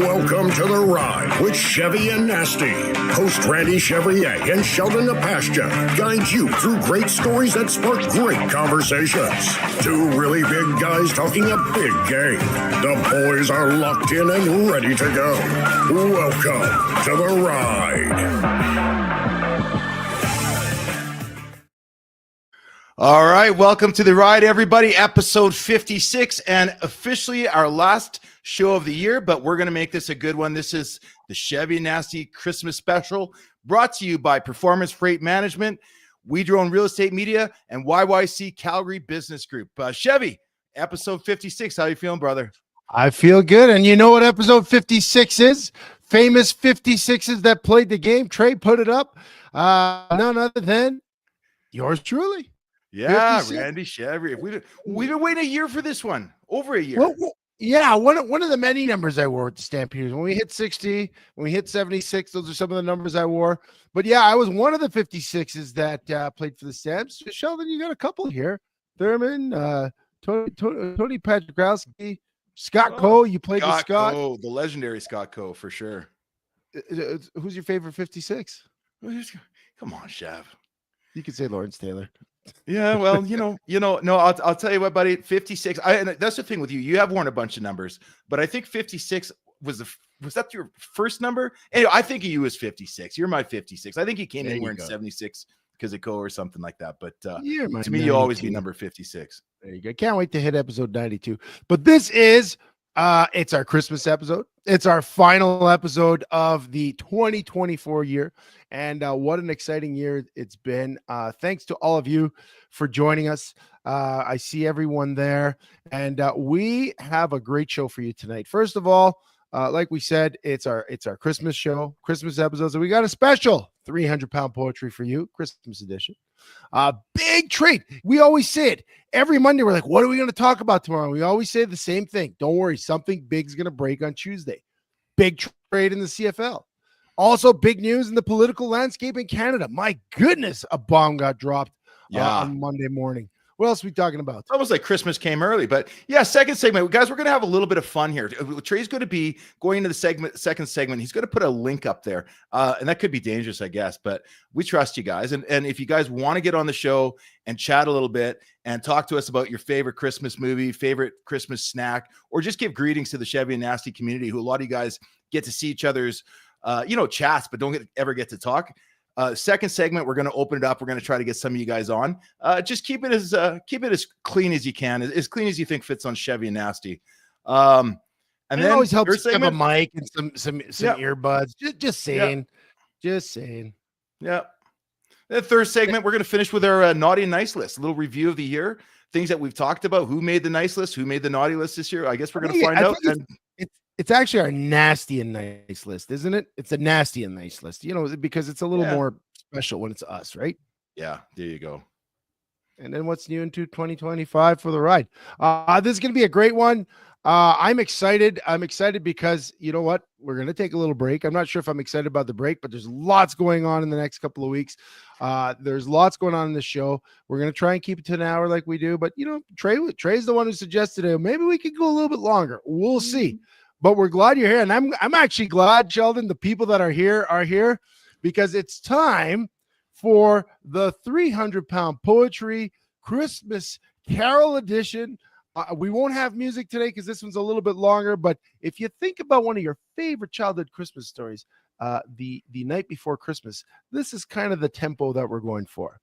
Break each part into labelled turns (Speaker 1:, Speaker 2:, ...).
Speaker 1: Welcome to The Ride with Chevy and Nasty. Host Randy Chevrier and Sheldon DePastia guide you through great stories that spark great conversations. Two really big guys talking a big game. The boys are locked in and ready to go. Welcome to The Ride.
Speaker 2: All right, welcome to The Ride, everybody. Episode 56, and officially our last show of the year, but we're going to make this a good one. This is the Chevy and Nasty Christmas special, brought to you by Performance Freight Management, We Drone Real Estate Media, and YYC Calgary Business Group. Chevy, episode 56. How you feeling, brother?
Speaker 3: I feel good. And you know what episode 56 is? Famous 56s that played the game. Trey put it up. None other than yours truly.
Speaker 2: Yeah, 56. Randy Chevy. We've been waiting a year for this one. Over a year.
Speaker 3: Well, yeah, one of the many numbers I wore at the Stampeders. When we hit 60, when we hit 76, those are some of the numbers I wore. But yeah, I was one of the 56s that played for the Stamps. Sheldon, you got a couple here. Thurman, Tony Patrikowski, Scott Coe. You played with Scott.
Speaker 2: Oh, the legendary Scott Coe for sure.
Speaker 3: Who's your favorite 56?
Speaker 2: Come on, Chev.
Speaker 3: You could say Lawrence Taylor.
Speaker 2: Yeah, well, no, I'll tell you what, buddy, 56. And that's the thing with you. You have worn a bunch of numbers, but I think 56 was that your first number? Anyway, I think of you as 56. You're my 56. I think you came in wearing 76 because of Co or something like that. But to me, 92. You'll always be number 56.
Speaker 3: There you go. Can't wait to hit episode 92. But this is it's our Christmas episode. It's our final episode of the 2024 year. And what an exciting year it's been. Thanks to all of you for joining us. I see everyone there. And we have a great show for you tonight. First of all, like we said, it's our Christmas show, Christmas episode. So we got a special 300-pound poetry for you, Christmas edition. Big treat. We always say it every Monday. We're like, what are we going to talk about tomorrow? We always say the same thing. Don't worry. Something big is going to break on Tuesday. Big trade in the CFL. Also, big news in the political landscape in Canada. My goodness, a bomb got dropped on Monday morning. What else are we talking about?
Speaker 2: It's almost like Christmas came early, but yeah, second segment. Guys, we're going to have a little bit of fun here. Trey's going to be going into the second segment. He's going to put a link up there, and that could be dangerous, I guess, but we trust you guys. And if you guys want to get on the show and chat a little bit and talk to us about your favorite Christmas movie, favorite Christmas snack, or just give greetings to the Chevy and Nasty community, who a lot of you guys get to see each other's chats, but don't ever get to talk. Second segment, we're going to open it up. We're going to try to get some of you guys on. Just keep it as clean as you can, as clean as you think fits on Chevy and Nasty. And
Speaker 3: it
Speaker 2: then
Speaker 3: always helps to have a mic and some earbuds. Just saying. Yeah.
Speaker 2: The third segment, we're going to finish with our naughty and nice list. A little review of the year, things that we've talked about. Who made the nice list? Who made the naughty list this year? I guess we're going to find out.
Speaker 3: It's actually our nasty and nice list, isn't it? It's a nasty and nice list, because it's a little more special when it's us, right?
Speaker 2: Yeah, there you go.
Speaker 3: And then what's new into 2025 for the ride? This is going to be a great one. I'm excited. I'm excited because you know what? We're going to take a little break. I'm not sure if I'm excited about the break, but there's lots going on in the next couple of weeks. There's lots going on in the show. We're going to try and keep it to an hour like we do, but Trey's the one who suggested it. Maybe we could go a little bit longer. We'll see. But we're glad you're here. And I'm actually glad, Sheldon, the people that are here because it's time for the 300-pound poetry Christmas Carol edition. We won't have music today because this one's a little bit longer. But if you think about one of your favorite childhood Christmas stories, the night before Christmas, this is kind of the tempo that we're going for.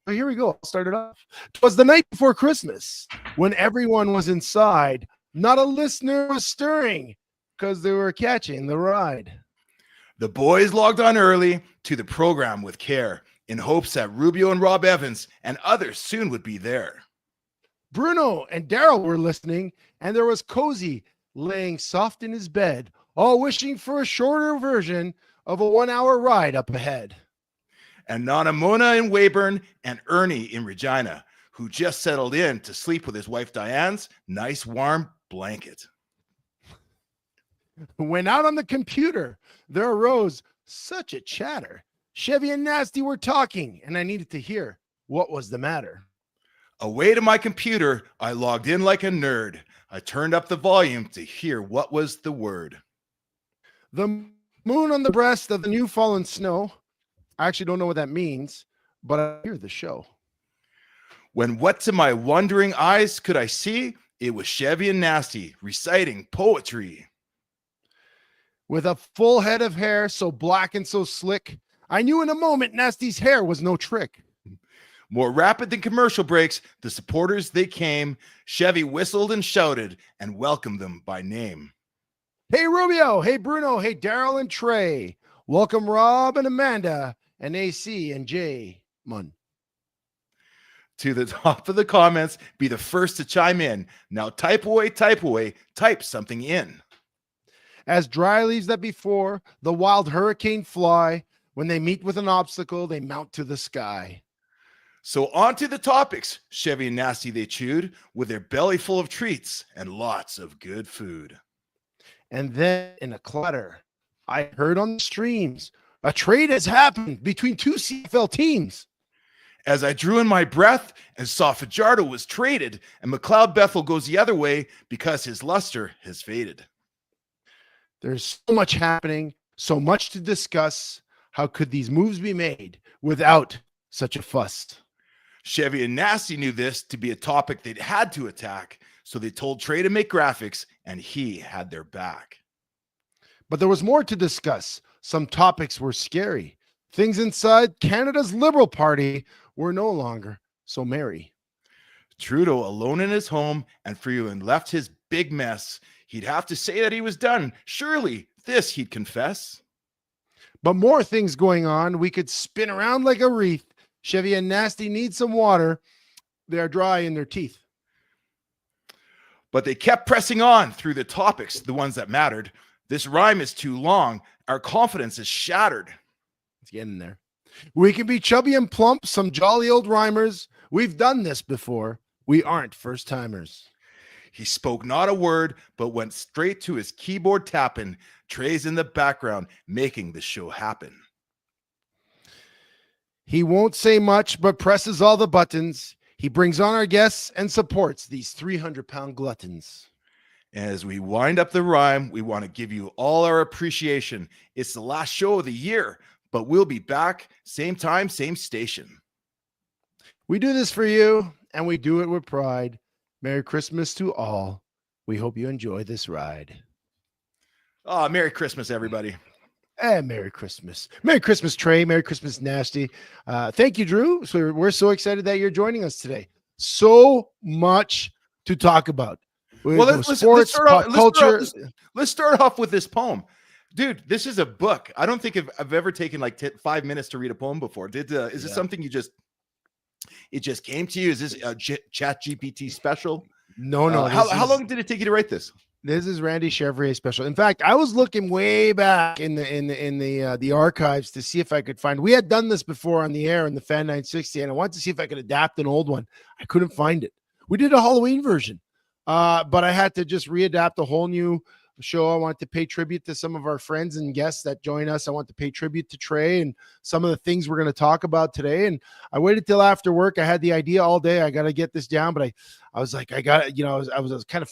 Speaker 3: So here we go. I'll start it off. It was the night before Christmas when everyone was inside. Not a listener was stirring, because they were catching the ride.
Speaker 2: The boys logged on early to the program with care in hopes that Rubio and Rob Evans and others soon would be there.
Speaker 3: Bruno and Daryl were listening, and there was Cozy laying soft in his bed, all wishing for a shorter version of a 1-hour ride up ahead.
Speaker 2: And Nana Mona in Weyburn and Ernie in Regina, who just settled in to sleep with his wife Diane's nice warm blanket.
Speaker 3: When out on the computer, there arose such a chatter. Chevy and Nasty were talking, and I needed to hear what was the matter.
Speaker 2: Away to my computer, I logged in like a nerd. I turned up the volume to hear what was the word.
Speaker 3: The moon on the breast of the new fallen snow. I actually don't know what that means, but I hear the show.
Speaker 2: When what to my wondering eyes could I see? It was Chevy and Nasty reciting poetry.
Speaker 3: With a full head of hair, so black and so slick, I knew in a moment Nasty's hair was no trick.
Speaker 2: More rapid than commercial breaks, the supporters they came. Chevy whistled and shouted and welcomed them by name.
Speaker 3: Hey Rubio, hey Bruno, hey Daryl and Trey. Welcome Rob and Amanda and AC and Jay Munn.
Speaker 2: To the top of the comments, be the first to chime in. Now type away, type something in.
Speaker 3: As dry leaves that before the wild hurricane fly, when they meet with an obstacle, they mount to the sky.
Speaker 2: So on to the topics. Chevy and Nasty they chewed with their belly full of treats and lots of good food.
Speaker 3: And then in a clutter, I heard on the streams, a trade has happened between two CFL teams.
Speaker 2: As I drew in my breath and saw Fajardo was traded and McLeod Bethel goes the other way because his luster has faded.
Speaker 3: There's so much happening, so much to discuss. How could these moves be made without such a fuss?
Speaker 2: Chevy and Nasty knew this to be a topic they'd had to attack, so they told Trey to make graphics, and he had their back.
Speaker 3: But there was more to discuss. Some topics were scary. Things inside Canada's Liberal Party were no longer so merry.
Speaker 2: Trudeau alone in his home and Freeland left his big mess. He'd have to say that he was done. Surely this he'd confess.
Speaker 3: But more things going on. We could spin around like a wreath. Chevy and Nasty need some water. They are dry in their teeth.
Speaker 2: But they kept pressing on through the topics, the ones that mattered. This rhyme is too long. Our confidence is shattered.
Speaker 3: It's getting there. We can be chubby and plump, some jolly old rhymers. We've done this before. We aren't first timers.
Speaker 2: He spoke not a word, but went straight to his keyboard tapping. Trey's in the background, making the show happen.
Speaker 3: He won't say much, but presses all the buttons. He brings on our guests and supports these 300-pound gluttons.
Speaker 2: As we wind up the rhyme, we want to give you all our appreciation. It's the last show of the year, but we'll be back same time, same station.
Speaker 3: We do this for you, and we do it with pride. Merry Christmas to all. We hope you enjoy this ride.
Speaker 2: Oh, Merry Christmas, everybody.
Speaker 3: And Merry Christmas. Merry Christmas, Trey. Merry Christmas, Nasty. Thank you, Drew. So we're so excited that you're joining us today. So much to talk about.
Speaker 2: Well, let's start off with this poem. Dude, this is a book. I don't think I've ever taken like 5 minutes to read a poem before. Is this something it just came to you? Is this a Chat GPT special?
Speaker 3: No.
Speaker 2: How long did it take you to write this?
Speaker 3: This is Randy Chevrier special. In fact, I was looking way back in the archives to see if I could find. We had done this before on the air in the Fan 960, and I wanted to see if I could adapt an old one. I couldn't find it. We did a Halloween version, but I had to just readapt a whole new show. I wanted to pay tribute to some of our friends and guests that join us. I want to pay tribute to Trey and some of the things we're going to talk about today. And I waited till after work. I had the idea all day. I got to get this down, but I was like, I got it. I was kind of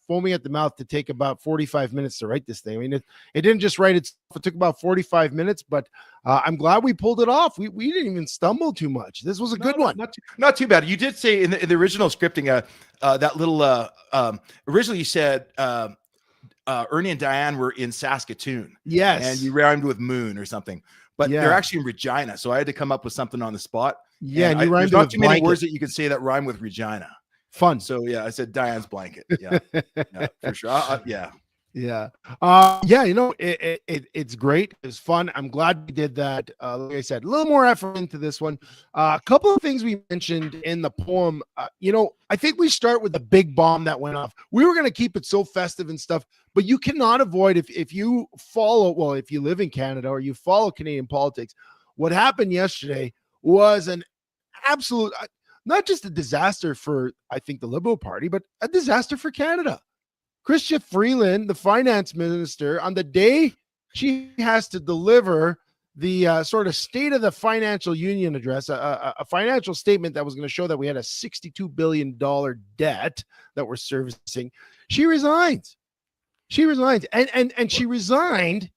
Speaker 3: foaming at the mouth to take about 45 minutes to write this thing. I mean, it didn't just write itself. It took about 45 minutes, but I'm glad we pulled it off. We didn't even stumble too much. This was a good one.
Speaker 2: Not too bad. You did say in the original scripting, that little, originally you said, Ernie and Diane were in Saskatoon.
Speaker 3: Yes.
Speaker 2: And you rhymed with moon or something, but they're actually in Regina. So I had to come up with something on the spot.
Speaker 3: Yeah. And you rhymed
Speaker 2: there's not
Speaker 3: with
Speaker 2: too many
Speaker 3: blanket.
Speaker 2: words that you can say that rhyme with Regina.
Speaker 3: Fun.
Speaker 2: So yeah, I said Diane's blanket. Yeah, yeah, for sure. Yeah.
Speaker 3: It's great. It's fun. I'm glad we did that. Like I said, a little more effort into this one. A couple of things we mentioned in the poem. I think we start with the big bomb that went off. We were going to keep it so festive and stuff, but you cannot avoid if you live in Canada or you follow Canadian politics, what happened yesterday was an absolute, not just a disaster for, I think, the Liberal Party, but a disaster for Canada. Chrystia Freeland, the finance minister, on the day she has to deliver the sort of state of the financial union address, a financial statement that was going to show that we had a $62 billion debt that we're servicing, she resigns. And she resigned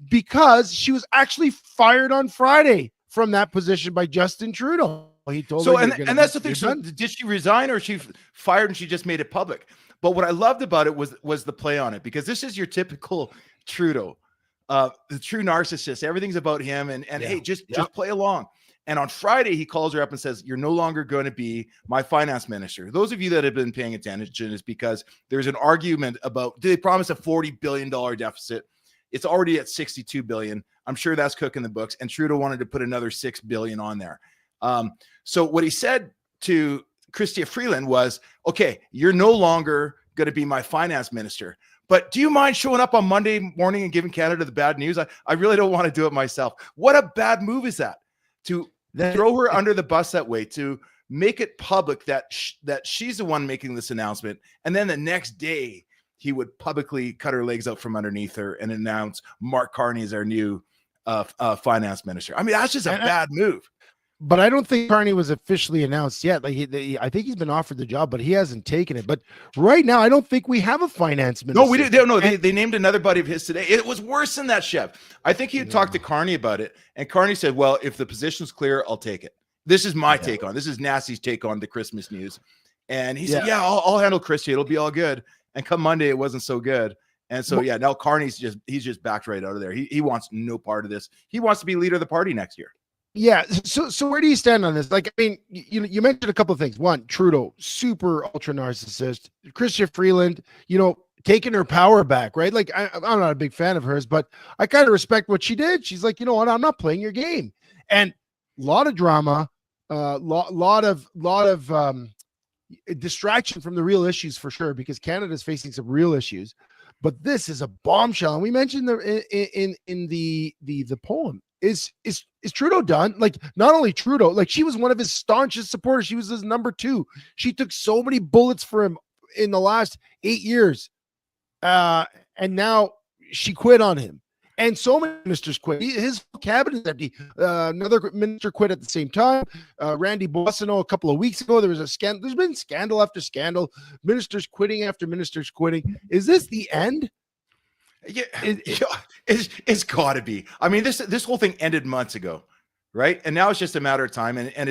Speaker 3: because she was actually fired on Friday from that position by Justin Trudeau. He told
Speaker 2: so,
Speaker 3: her,
Speaker 2: and that's the thing. So did she resign, or she fired and she just made it public? But what I loved about it was the play on it, because this is your typical Trudeau, the true narcissist. Everything's about him, and hey, just play along. And on Friday, he calls her up and says, "You're no longer going to be my finance minister." Those of you that have been paying attention is because there's an argument about, did they promise a $40 billion deficit? It's already at 62 billion. I'm sure that's cooking the books. And Trudeau wanted to put another 6 billion on there. So what he said to Chrystia Freeland was, okay, you're no longer going to be my finance minister, but do you mind showing up on Monday morning and giving Canada the bad news? I really don't want to do it myself. What a bad move is that, to throw her under the bus that way, to make it public that she's the one making this announcement. And then the next day he would publicly cut her legs out from underneath her and announce Mark Carney is our new finance minister. I mean, that's just a bad move.
Speaker 3: But I don't think Carney was officially announced yet. Like I think he's been offered the job, but he hasn't taken it. But right now, I don't think we have a finance minister.
Speaker 2: No, we didn't. No, they named another buddy of his today. It was worse than that, Chev. I think he had talked to Carney about it, and Carney said, "Well, if the position's clear, I'll take it." This is my take on. This is Nasty's take on the Christmas news, and he said, "Yeah, I'll handle Christie. It'll be all good." And come Monday, it wasn't so good. And so now Carney's just backed right out of there. He wants no part of this. He wants to be leader of the party next year.
Speaker 3: Yeah. So where do you stand on this? Like, I mean, you mentioned a couple of things. One, Trudeau, super ultra narcissist. Chrystia Freeland, taking her power back, right? Like, I'm not a big fan of hers, but I kind of respect what she did. She's like, you know what? I'm not playing your game. And a lot of drama, lot of distraction from the real issues for sure, because Canada's facing some real issues. But this is a bombshell, and we mentioned in the poem. Is Trudeau done? Like, not only Trudeau, like, she was one of his staunchest supporters. She was his number 2. She took so many bullets for him in the last 8 years, and now she quit on him. And so many ministers quit. His cabinet is empty. Another minister quit at the same time. Randy Boissonneau, a couple of weeks ago, there was a scandal. There's been scandal after scandal. Ministers quitting after ministers quitting. Is this the end?
Speaker 2: Yeah, it's got to be. I mean, this whole thing ended months ago, right? And now it's just a matter of time. And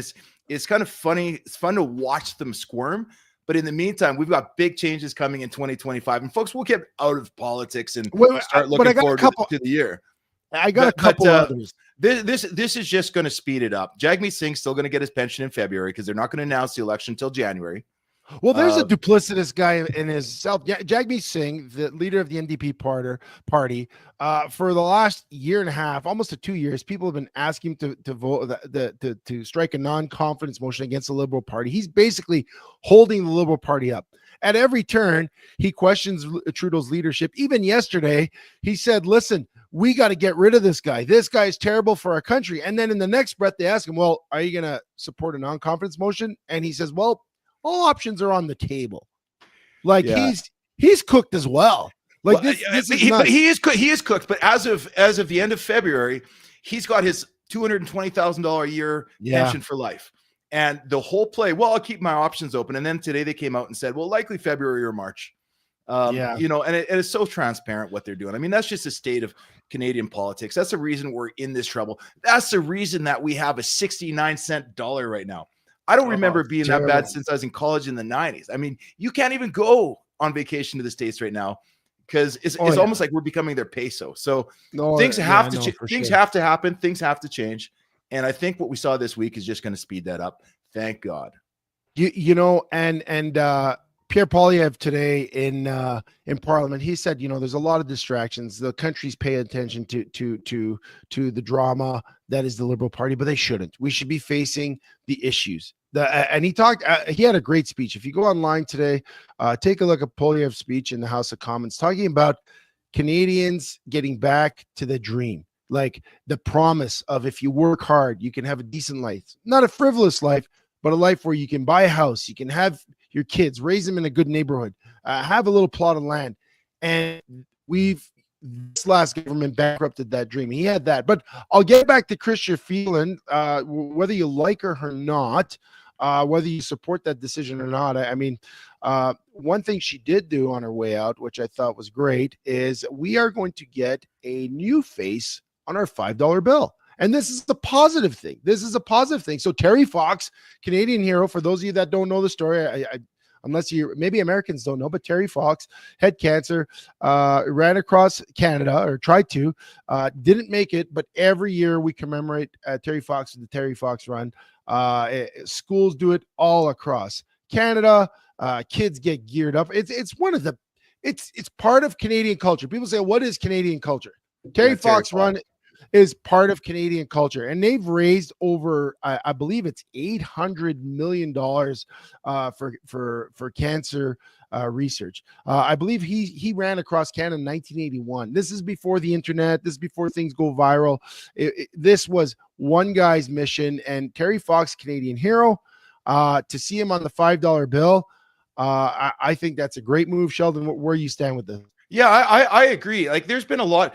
Speaker 2: it's kind of funny. It's fun to watch them squirm. But in the meantime, we've got big changes coming in 2025, and folks will get out of politics and start looking forward to the year.
Speaker 3: I got a couple others.
Speaker 2: This is just going to speed it up. Jagmeet Singh's still going to get his pension in February because they're not going to announce the election until January.
Speaker 3: Well, there's a duplicitous guy in his self. Yeah, Jagmeet Singh, the leader of the NDP party, for the last year and a half, almost to 2 years, people have been asking him to vote to strike a non-confidence motion against the Liberal Party. He's basically holding the Liberal Party up. At every turn, he questions Trudeau's leadership. Even yesterday, he said, "Listen, we got to get rid of this guy. This guy is terrible for our country." And then in the next breath, they ask him, "Well, are you going to support a non-confidence motion?" And he says, "Well, all options are on the table." Like, he's cooked as well. Like, this
Speaker 2: he is cooked. But as of the end of February, he's got his $220,000 a year pension for life. And the whole play, well, I'll keep my options open. And then today they came out and said, well, likely February or March. And it is so transparent what they're doing. I mean, that's just the state of Canadian politics. That's the reason we're in this trouble. That's the reason that we have a 69-cent dollar right now. I don't remember it being that bad since I was in college in the 90s. I mean, you can't even go on vacation to the States right now because it's almost like we're becoming their peso. So things have to happen. Things have to change. And I think what we saw this week is just going to speed that up. Thank God.
Speaker 3: And Pierre Poilievre today in Parliament, he said, there's a lot of distractions. The country's paying attention to the drama that is the Liberal Party, but they shouldn't. We should be facing the issues. And he talked. He had a great speech. If you go online today, take a look at Poilievre's speech in the House of Commons, talking about Canadians getting back to the dream. Like, the promise of, if you work hard, you can have a decent life, not a frivolous life, but a life where you can buy a house, you can have your kids, raise them in a good neighborhood, have a little plot of land. And this last government bankrupted that dream. He had that. But I'll get back to Chrystia Freeland, whether you like her or not. whether you support that decision or not. I mean, one thing she did do on her way out, which I thought was great, is we are going to get a new face on our $5 bill. And this is a positive thing. This is a positive thing. So Terry Fox, Canadian hero, for those of you that don't know the story, unless you, maybe Americans don't know, but Terry Fox had cancer, ran across Canada, or tried to, didn't make it. But every year we commemorate Terry Fox with the Terry Fox Run. Schools do it all across Canada. Kids get geared up. It's one of the, it's part of Canadian culture. People say, what is Canadian culture? Terry Fox Run is part of Canadian culture, and they've raised over, I believe it's $800 million for cancer research. I believe he ran across Canada in 1981. This is before the internet. This is before things go viral. This was one guy's mission, and Terry Fox, Canadian hero, to see him on the $5 bill. I think that's a great move. Sheldon, where you stand with this?
Speaker 2: Yeah, I agree. Like, there's been a lot.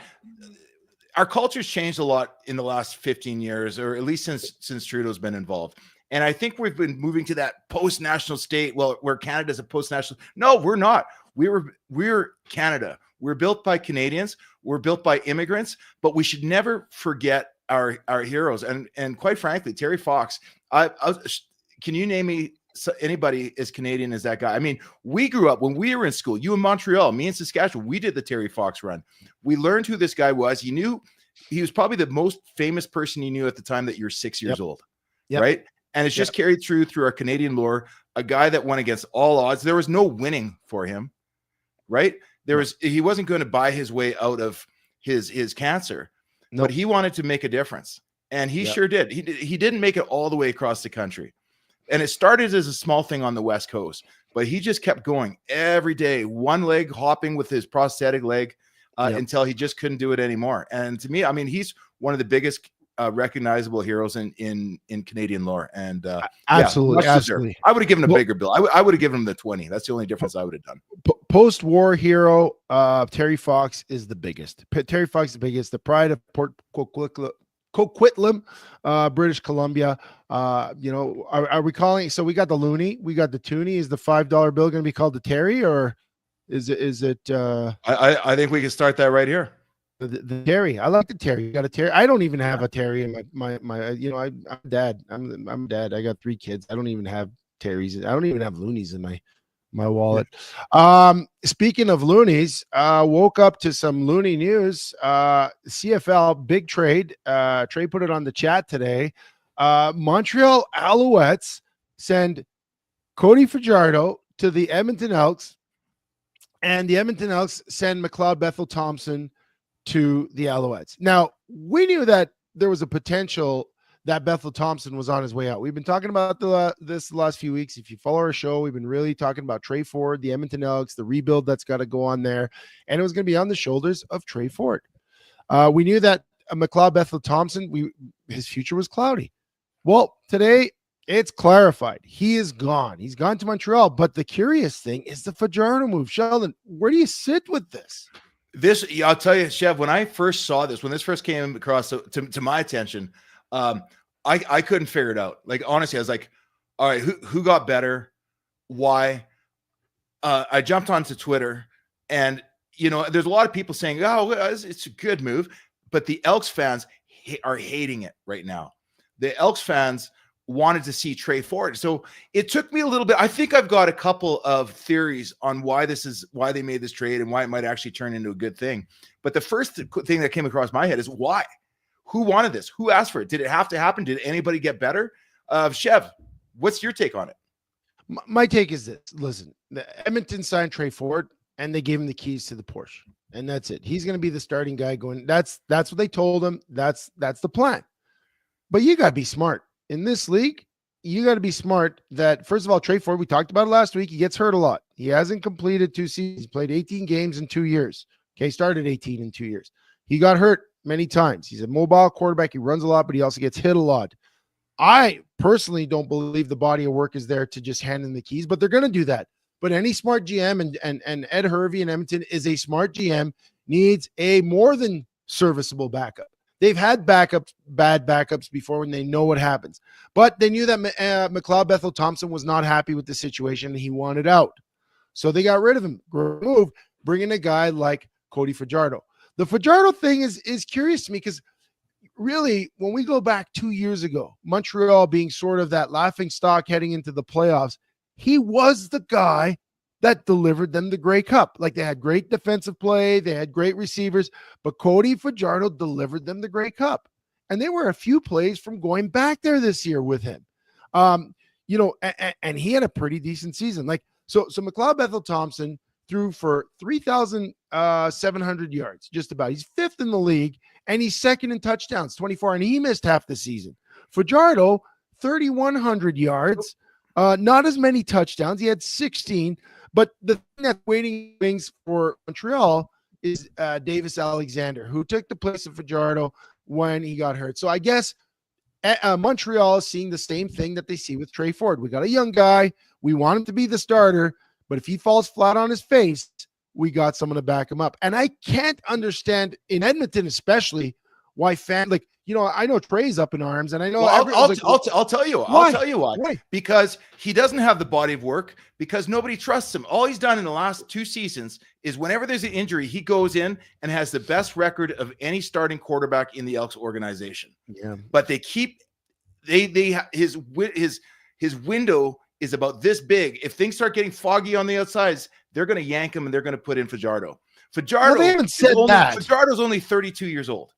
Speaker 2: Our culture's changed a lot in the last 15 years, or at least since Trudeau's been involved. And I think we've been moving to that post-national state, well, where Canada's a post-national. No, we're not. We're Canada. We're built by Canadians. We're built by immigrants, but we should never forget our heroes. And quite frankly, Terry Fox, can you name me anybody as Canadian as that guy? I mean, we grew up when we were in school, you in Montreal, me in Saskatchewan, we did the Terry Fox Run. We learned who this guy was. He was probably the most famous person you knew at the time that you're 6 years old. Right. And it's just carried through our Canadian lore, a guy that went against all odds. There was no winning for him. Right. He wasn't going to buy his way out of his cancer, but he wanted to make a difference. And he sure did. He didn't make it all the way across the country. And it started as a small thing on the West Coast, but he just kept going every day, one leg hopping with his prosthetic leg until he just couldn't do it anymore. And to me, I mean, he's one of the biggest recognizable heroes in Canadian lore. And
Speaker 3: absolutely.
Speaker 2: I would have given him a bigger bill. I would have given him the 20. That's the only difference I would have done.
Speaker 3: Post-war hero, Terry Fox is the biggest. Terry Fox is the biggest. The pride of Port Coquitlam, British Columbia. Are we calling? So we got the loonie, we got the toonie. Is the $5 bill going to be called the Terry, or is it?
Speaker 2: I think we can start that right here.
Speaker 3: The Terry. I like the Terry. You got a Terry. I don't even have a Terry in my. I'm dad. I'm dad. I got 3 kids. I don't even have Terrys. I don't even have loonies in my wallet. Speaking of loonies, woke up to some loony news. CFL big trade. Trey put it on the chat today. Montreal Alouettes send Cody Fajardo to the Edmonton Elks, and the Edmonton Elks send McLeod Bethel Thompson to the Alouettes. Now, we knew that there was a potential that Bethel Thompson was on his way out. We've been talking about this the last few weeks. If you follow our show, we've been really talking about Trey Ford, the Edmonton Elks, the rebuild that's got to go on there, and it was going to be on the shoulders of Trey Ford. We knew that McLeod Bethel Thompson, his future was cloudy. Well, today it's clarified. He is gone. He's gone to Montreal. But the curious thing is the Fajardo move. Sheldon, where do you sit with this?
Speaker 2: I'll tell you, Chev, when I first saw this, when this first came across to my attention, I couldn't figure it out. Like, honestly, I was like, all right, who got better? Why? I jumped onto Twitter, and there's a lot of people saying, oh, it's a good move, but the Elks fans are hating it right now. The Elks fans wanted to see Trey Ford. So it took me a little bit. I think I've got a couple of theories on why they made this trade and why it might actually turn into a good thing. But the first thing that came across my head is why? Who wanted this? Who asked for it? Did it have to happen? Did anybody get better? Chev, what's your take on it?
Speaker 3: My take is this. Listen, the Edmonton signed Trey Ford, and they gave him the keys to the Porsche, and that's it. He's going to be the starting guy going. That's what they told him. That's the plan. But you got to be smart. In this league, you got to be smart that, first of all, Trey Ford, we talked about it last week. He gets hurt a lot. He hasn't completed 2 seasons. He's played 18 games in 2 years. Okay, started 18 in 2 years. He got hurt many times. He's a mobile quarterback. He runs a lot, but he also gets hit a lot. I personally don't believe the body of work is there to just hand him the keys, but they're going to do that. But any smart GM, and Ed Hervey in Edmonton is a smart GM, needs a more than serviceable backup. They've had bad backups before when they know what happens. But they knew that McLeod Bethel Thompson was not happy with the situation and he wanted out. So they got rid of him. Great move, bringing a guy like Cody Fajardo. The Fajardo thing is curious to me because really, when we go back 2 years ago, Montreal being sort of that laughing stock heading into the playoffs, he was the guy that delivered them the Grey Cup. Like, they had great defensive play, they had great receivers, but Cody Fajardo delivered them the Grey Cup. And they were a few plays from going back there this year with him. You know, and he had a pretty decent season. Like, so McLeod Bethel Thompson threw for 3,700 yards, just about. He's fifth in the league, and he's second in touchdowns, 24, and he missed half the season. Fajardo, 3,100 yards, not as many touchdowns. He had 16, but the thing that's waiting wings for Montreal is Davis Alexander, who took the place of Fajardo when he got hurt. So I guess Montreal is seeing the same thing that they see with Trey Ford. We got a young guy. We want him to be the starter, but if he falls flat on his face, we got someone to back him up. And I can't understand, in Edmonton especially, why like, you know, I know Trey's up in arms, and I know
Speaker 2: I'll tell you.
Speaker 3: Why?
Speaker 2: I'll tell you why.
Speaker 3: Why.
Speaker 2: Because he doesn't have the body of work, because nobody trusts him. All he's done in the last 2 seasons is whenever there's an injury, he goes in and has the best record of any starting quarterback in the Elks organization.
Speaker 3: Yeah.
Speaker 2: But they keep his window is about this big. If things start getting foggy on the outsides, they're going to yank him and they're going to put in Fajardo.
Speaker 3: Well, they haven't said that.
Speaker 2: Fajardo's only 32 years old.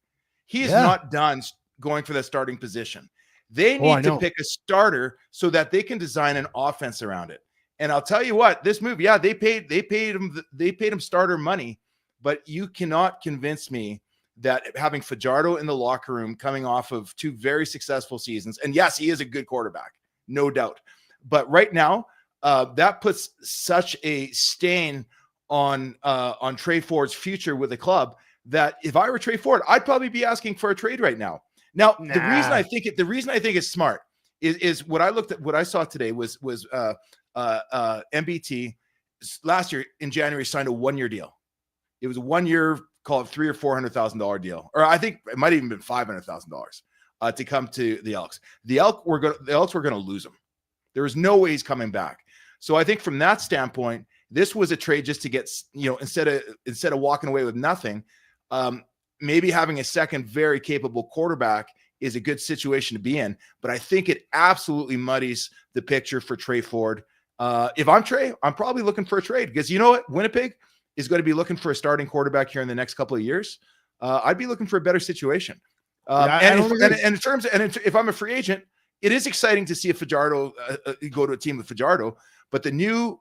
Speaker 2: He is not done going for the starting position. They need to pick a starter so that they can design an offense around it. And I'll tell you what, this move, they paid him starter money, but you cannot convince me that having Fajardo in the locker room coming off of 2 very successful seasons, and yes, he is a good quarterback, no doubt. But right now, that puts such a stain on Trey Ford's future with the club that if I were Trey Ford, I'd probably be asking for a trade right now. Now, the reason I think it's smart is what I saw today was MBT last year in January signed a 1-year deal. It was a 1-year, call it $300,000 or $400,000 deal, or I think it might have even been $500,000 to come to the Elks. The Elks were going to lose him. There was no way he's coming back. So I think from that standpoint, this was a trade just to get, you know, instead of walking away with nothing, maybe having a second very capable quarterback is a good situation to be in. But I think it absolutely muddies the picture for Trey Ford. If I'm Trey, I'm probably looking for a trade, because you know what? Winnipeg is going to be looking for a starting quarterback here in the next couple of years. I'd be looking for a better situation. If I'm a free agent, it is exciting to see a Fajardo go to a team with Fajardo, but the new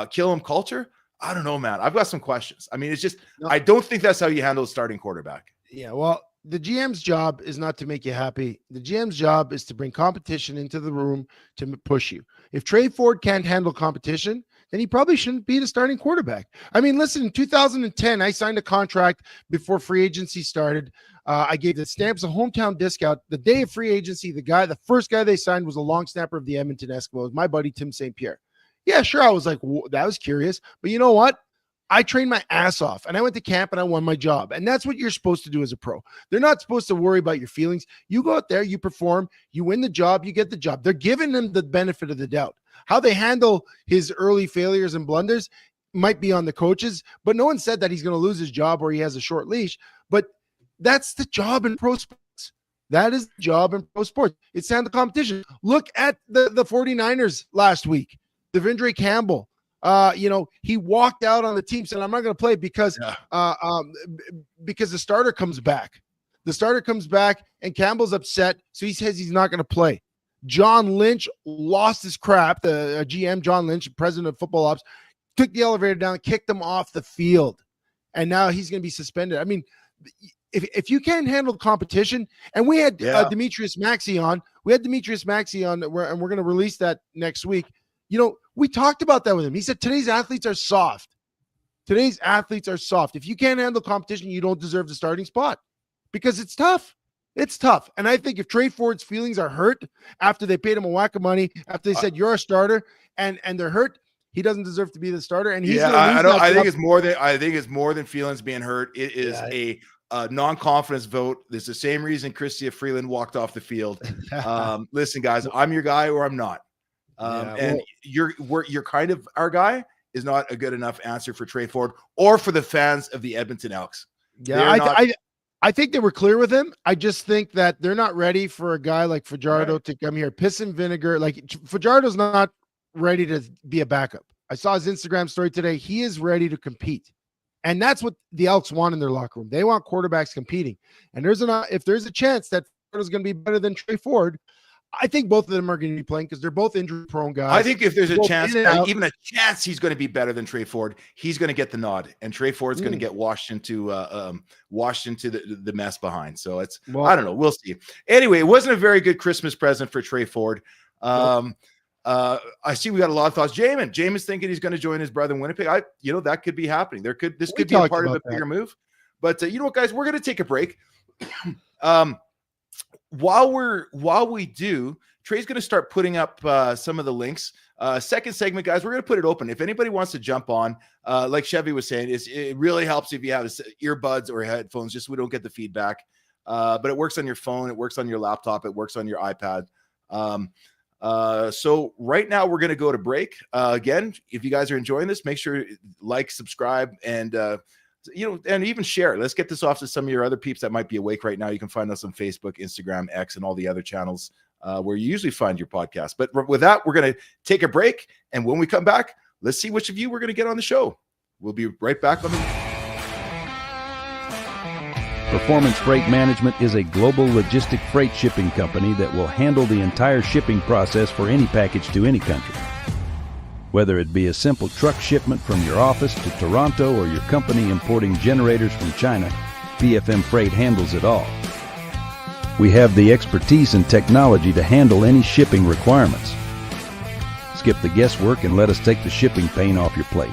Speaker 2: kill him culture, I don't know, man. I've got some questions. I mean, it's just, I don't think that's how you handle a starting quarterback.
Speaker 3: Yeah, well, the GM's job is not to make you happy. The GM's job is to bring competition into the room to push you. If Trey Ford can't handle competition, then he probably shouldn't be the starting quarterback. I mean, listen, in 2010, I signed a contract before free agency started. I gave the Stamps a hometown discount. The day of free agency, the first guy they signed was a long snapper of the Edmonton Eskimos, my buddy Tim St. Pierre. Yeah, sure. I was like, that was curious. But you know what? I trained my ass off, and I went to camp, and I won my job. And that's what you're supposed to do as a pro. They're not supposed to worry about your feelings. You go out there, you perform, you win the job, you get the job. They're giving him the benefit of the doubt. How they handle his early failures and blunders might be on the coaches, but no one said that he's going to lose his job or he has a short leash. But that's the job in pro sports. That is the job in pro sports. It's handle competition. Look at the 49ers last week. Devindre Campbell, he walked out on the team, said, I'm not going to play because the starter comes back. The starter comes back, and Campbell's upset, so he says he's not going to play. John Lynch lost his crap. The GM, John Lynch, president of football ops, took the elevator down, kicked him off the field, and now he's going to be suspended. I mean, if you can't handle competition, and we had Demetrius Maxey on. And we're going to release that next week. You know, we talked about that with him. He said today's athletes are soft. If you can't handle competition, you don't deserve the starting spot, because it's tough. It's tough. And I think if Trey Ford's feelings are hurt after they paid him a whack of money, after they said you're a starter, and they're hurt, he doesn't deserve to be the starter. And he's
Speaker 2: I think it's more than feelings being hurt. It is non-confidence vote. There's the same reason Chrystia Freeland walked off the field. Listen, guys, I'm your guy or I'm not. And you're kind of our guy is not a good enough answer for Trey Ford or for the fans of the Edmonton Elks.
Speaker 3: Yeah, I think they were clear with him. I just think that they're not ready for a guy like Fajardo to come here. Piss and vinegar. Like Fajardo's not ready to be a backup. I saw his Instagram story today. He is ready to compete. And that's what the Elks want in their locker room. They want quarterbacks competing. And if there's a chance that Fajardo's going to be better than Trey Ford, I think both of them are going to be playing because they're both injury-prone guys.
Speaker 2: I think if there's a chance, even a chance he's going to be better than Trey Ford, he's going to get the nod, and Trey Ford's going to get washed into the mess behind. So I don't know. We'll see. Anyway, it wasn't a very good Christmas present for Trey Ford. I see we got a lot of thoughts. Jamin's thinking he's going to join his brother in Winnipeg. That could be happening. This could be a part of a bigger move. But you know what, guys? We're going to take a break. While we do, Trey's going to start putting up some of the links. Second segment, guys, we're going to put it open. If anybody wants to jump on, like Chevy was saying, it really helps if you have earbuds or headphones, just so we don't get the feedback. But it works on your phone. It works on your laptop. It works on your iPad. So right now we're going to go to break. Again, if you guys are enjoying this, make sure like, subscribe, and and even share. Let's get this off to some of your other peeps that might be awake right now. You can find us on Facebook, Instagram, X, and all the other channels where you usually find your podcast. But with that, we're going to take a break. And when we come back, let's see which of you we're going to get on the show. We'll be right back on the...
Speaker 4: Performance Freight Management is a global logistic freight shipping company that will handle the entire shipping process for any package to any country. Whether it be a simple truck shipment from your office to Toronto or your company importing generators from China, PFM Freight handles it all. We have the expertise and technology to handle any shipping requirements. Skip the guesswork and let us take the shipping pain off your plate.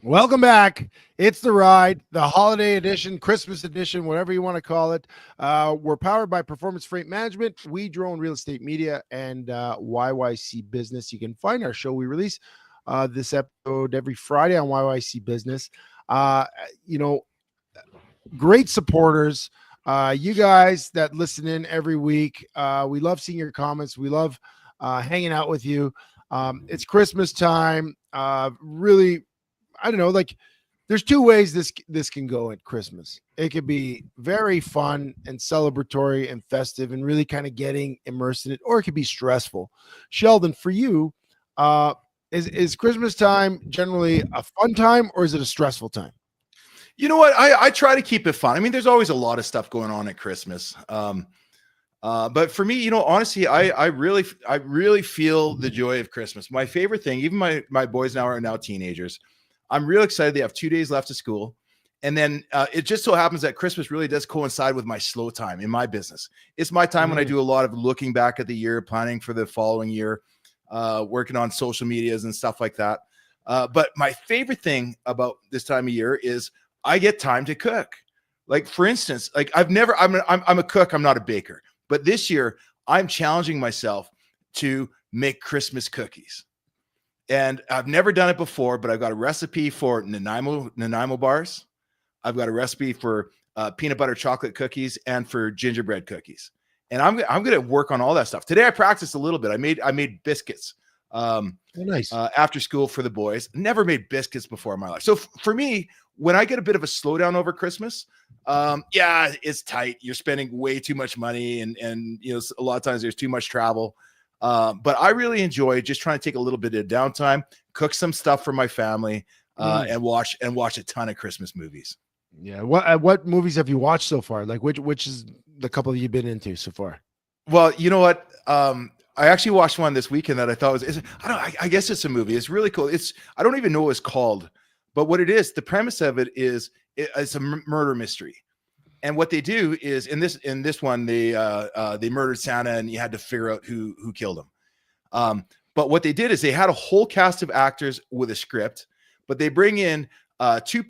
Speaker 3: Welcome back. It's The Ride, the holiday edition, Christmas edition, whatever you want to call it. We're powered by Performance Freight Management, We Drone Real Estate Media, and YYC Business. You can find our show. We release this episode every Friday on YYC Business. Great supporters. You guys that listen in every week. We love seeing your comments. We love hanging out with you. It's Christmas time. Really, I don't know, like there's two ways this can go at Christmas. It could be very fun and celebratory and festive and really kind of getting immersed in it, or it could be stressful. Sheldon, for you, is Christmas time generally a fun time or is it a stressful time?
Speaker 2: You know what? I try to keep it fun. I mean, there's always a lot of stuff going on at Christmas. But for me, honestly, I really feel the joy of Christmas. My favorite thing, even my boys are now teenagers. I'm real excited. They have 2 days left of school. And then it just so happens that Christmas really does coincide with my slow time in my business. It's my time when I do a lot of looking back at the year, planning for the following year, working on social medias and stuff like that. But my favorite thing about this time of year is I get time to cook. Like, for instance, like I'm a cook. I'm not a baker. But this year I'm challenging myself to make Christmas cookies. And I've never done it before, but I've got a recipe for Nanaimo bars. I've got a recipe for peanut butter chocolate cookies and for gingerbread cookies. And I'm going to work on all that stuff. Today I practiced a little bit. I made biscuits
Speaker 3: nice.
Speaker 2: After school for the boys. Never made biscuits before in my life. So for me, when I get a bit of a slowdown over Christmas, it's tight. You're spending way too much money and a lot of times there's too much travel. But I really enjoy just trying to take a little bit of downtime, cook some stuff for my family, and watch a ton of Christmas movies.
Speaker 3: Yeah. What movies have you watched so far? Like which is the couple that you've been into so far?
Speaker 2: Well, you know what? I actually watched one this weekend that I thought I guess it's a movie. It's really cool. I don't even know what it's called, but what it is, the premise of it is it's a murder mystery. And what they do is in this one, they murdered Santa and you had to figure out who killed him. But what they did is they had a whole cast of actors with a script, but they bring in two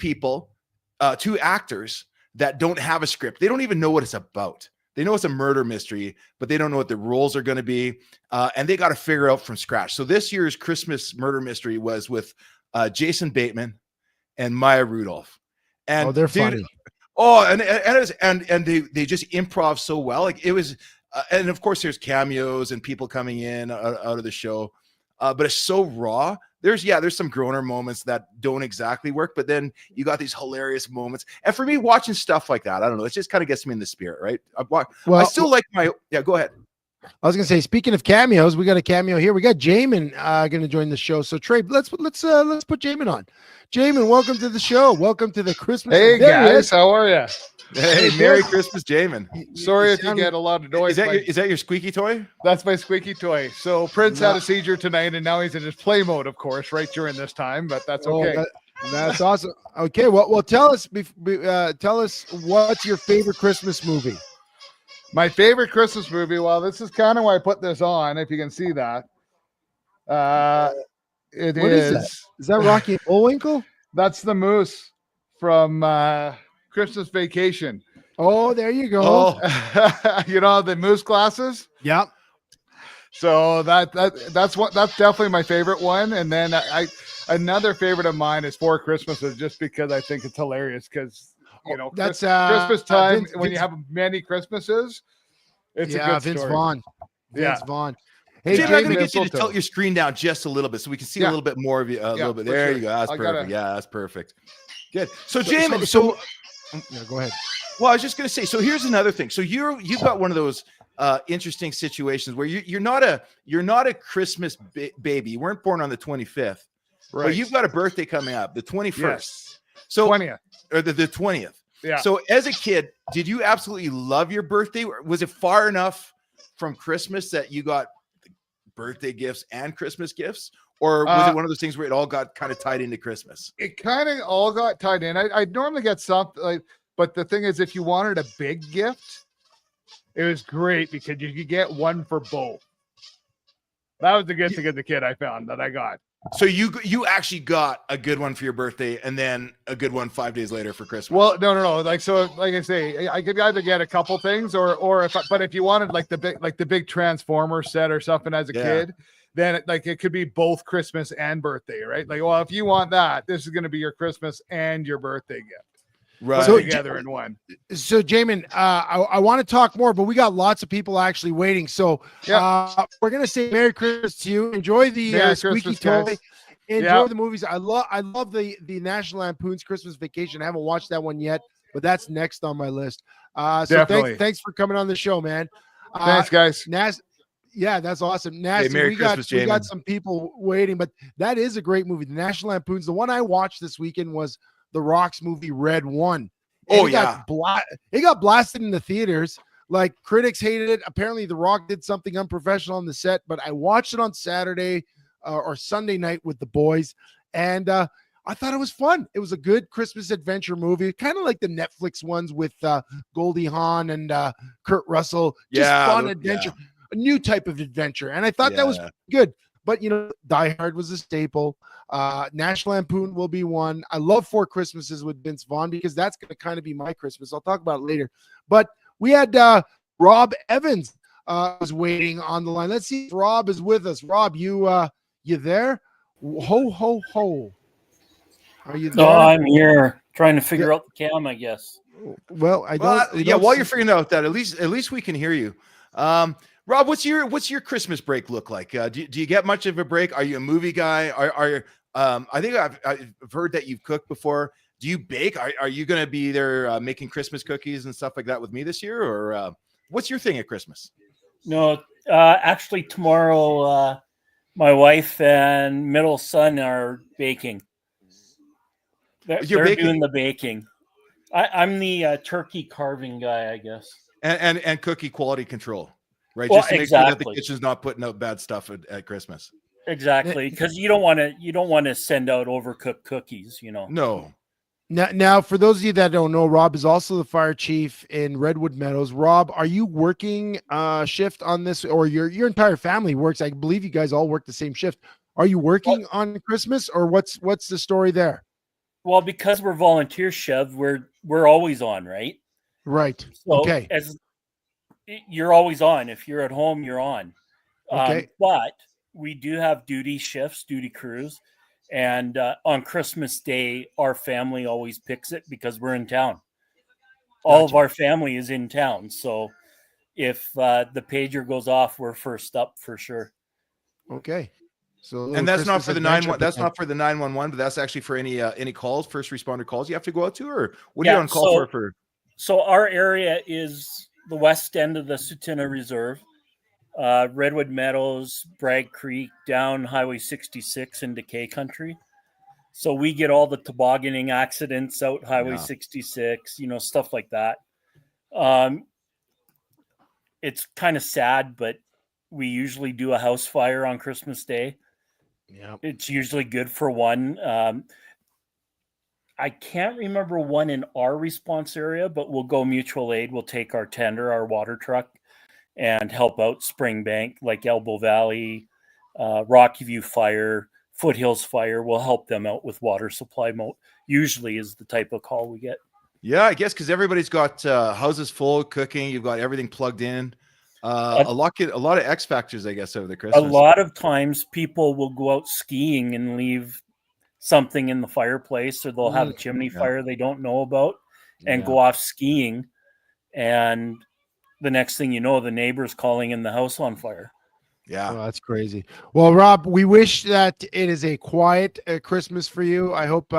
Speaker 2: actors that don't have a script. They don't even know what it's about. They know it's a murder mystery, but they don't know what the roles are going to be. And they got to figure out from scratch. So this year's Christmas murder mystery was with Jason Bateman and Maya Rudolph. And
Speaker 3: they're funny.
Speaker 2: Oh, and they just improv so well. Like it was, and of course there's cameos and people coming in out of the show, but it's so raw. There's some groaner moments that don't exactly work, but then you got these hilarious moments. And for me, watching stuff like that, I don't know, it just kind of gets me in the spirit, right? I still like go ahead.
Speaker 3: I was gonna say, speaking of cameos, we got a cameo here. We got Jamin gonna join the show. So Trey, let's put Jamin on. Jamin, welcome to the show. Welcome to the Christmas.
Speaker 5: Hey guys, how are you?
Speaker 2: Hey, Merry Christmas, Jamin.
Speaker 5: Sorry if you get a lot of noise.
Speaker 2: Is that your squeaky toy?
Speaker 5: That's my squeaky toy. So Prince had a seizure tonight, and now he's in his play mode, of course, right during this time. But that's okay.
Speaker 3: That's awesome. Okay, well, tell us what's your favorite Christmas movie?
Speaker 5: My favorite Christmas movie. Well, this is kind of why I put this on. If you can see that, it is.
Speaker 3: Is that Rocky and Bullwinkle?
Speaker 5: That's the moose from Christmas Vacation.
Speaker 3: Oh, there you go.
Speaker 5: Oh. You know the moose glasses.
Speaker 3: Yep.
Speaker 5: So that's definitely my favorite one. And then another favorite of mine is Four Christmases, just because I think it's hilarious. Because that's Christmas time when you have many Christmases. It's a good
Speaker 3: Vince
Speaker 5: story.
Speaker 3: Vaughn. Vince Vaughn. Hey,
Speaker 2: Jim, I'm going to get you to tilt your screen down just a little bit so we can see a little bit more of you. A little bit. There you go. That's perfect. That's perfect. Good. So Jamin,
Speaker 3: go ahead.
Speaker 2: Well, I was just going to say. So here's another thing. So you've got one of those interesting situations where you're not a Christmas baby. You weren't born on the 25th, right? But you've got a birthday coming up, the 21st.
Speaker 5: Yes.
Speaker 2: So
Speaker 5: 20th
Speaker 2: or the 20th.
Speaker 5: Yeah.
Speaker 2: So as a kid, did you absolutely love your birthday? Was it far enough from Christmas that you got birthday gifts and Christmas gifts, or was it one of those things where it all got kind of tied into Christmas?
Speaker 5: It kind of all got tied in. I normally get something but the thing is, if you wanted a big gift, it was great because you could get one for both. That was the good thing as a kid I found that I got.
Speaker 2: So you actually got a good one for your birthday and then a good one 5 days later for Christmas.
Speaker 5: Well, no. Like I say, I could either get a couple things or if you wanted the big Transformer set or something as a kid, then it could be both Christmas and birthday, right? Like, well, if you want that, this is going to be your Christmas and your birthday gift.
Speaker 2: Right.
Speaker 5: So together in one.
Speaker 3: So Jamin, I want to talk more, but we got lots of people actually waiting. So we're gonna say Merry Christmas to you. Enjoy the squeaky toy. Enjoy the movies. I love the National Lampoon's Christmas Vacation. I haven't watched that one yet, but that's next on my list. So thanks for coming on the show, man.
Speaker 5: Thanks, guys.
Speaker 3: Yeah, that's awesome. Nasty,
Speaker 2: Merry Christmas,
Speaker 3: we got some people waiting, but that is a great movie. The National Lampoon's. The one I watched this weekend was the Rock's movie Red One. It got blasted in the theaters. Like, critics hated it. Apparently The Rock did something unprofessional on the set, but I watched it on Saturday or Sunday night with the boys, and I thought it was fun. It was a good Christmas adventure movie, kind of like the Netflix ones with Goldie Hawn and Kurt Russell. Just fun adventure, a new type of adventure, and I thought that was good. But, Die Hard was a staple. National Lampoon will be one. I love Four Christmases with Vince Vaughn because that's going to kind of be my Christmas. I'll talk about it later. But we had Rob Evans was waiting on the line. Let's see if Rob is with us. Rob, you there? Ho, ho, ho. Are you there?
Speaker 6: No, I'm here trying to figure out the cam, I guess.
Speaker 3: Well,
Speaker 2: while you're figuring out that, at least we can hear you. Rob, what's your Christmas break look like? Do you get much of a break? Are you a movie guy? I think I've heard that you've cooked before. Do you bake? Are you going to be there making Christmas cookies and stuff like that with me this year, or what's your thing at Christmas?
Speaker 6: No, actually tomorrow, my wife and middle son are baking.
Speaker 2: You're
Speaker 6: They're
Speaker 2: baking.
Speaker 6: doing the baking. I'm the turkey carving guy, I guess.
Speaker 2: And cookie quality control, right?
Speaker 6: Well,
Speaker 2: Just to make sure that the
Speaker 6: exactly.
Speaker 2: kitchen's not putting out bad stuff at Christmas.
Speaker 6: Exactly, because you don't want to send out overcooked cookies.
Speaker 2: No.
Speaker 3: Now, for those of you that don't know, Rob is also the fire chief in Redwood Meadows. Rob, are you working shift on this, or your entire family works? I believe you guys all work the same shift. Are you working on Christmas, or what's the story there?
Speaker 6: Well, because we're volunteer, Chev, we're always on, right?
Speaker 3: Right.
Speaker 6: So
Speaker 3: Okay.
Speaker 6: as you're always on. If you're at home, you're on.
Speaker 3: Okay.
Speaker 6: But we do have duty shifts, duty crews. And on Christmas Day, our family always picks it because we're in town. All of our family is in town. So if the pager goes off, we're first up for sure.
Speaker 3: Okay. So
Speaker 2: and that's not for the 911. That's not for the 911, but that's actually for any calls, first responder calls you have to go out to, or what are you on call for?
Speaker 6: So our area is the west end of the Sutina Reserve, Redwood Meadows, Bragg Creek, down Highway 66 into K Country. So we get all the tobogganing accidents out Highway 66, stuff like that. It's kind of sad, but we usually do a house fire on Christmas Day.
Speaker 3: Yeah,
Speaker 6: it's usually good for one. I can't remember one in our response area, but we'll go mutual aid. We'll take our tender, our water truck, and help out Springbank, like Elbow Valley, Rocky View Fire, Foothills Fire. We'll help them out with water supply. Usually is the type of call we get.
Speaker 2: Yeah, I guess because everybody's got houses full, cooking. You've got everything plugged in. A lot of X factors, I guess, over the Christmas.
Speaker 6: A lot of times people will go out skiing and leave something in the fireplace, or they'll have a chimney fire they don't know about and go off skiing. And the next thing you know, the neighbor's calling in the house on fire.
Speaker 2: Yeah.
Speaker 3: Oh, that's crazy. Well, Rob, we wish that it is a quiet Christmas for you. I hope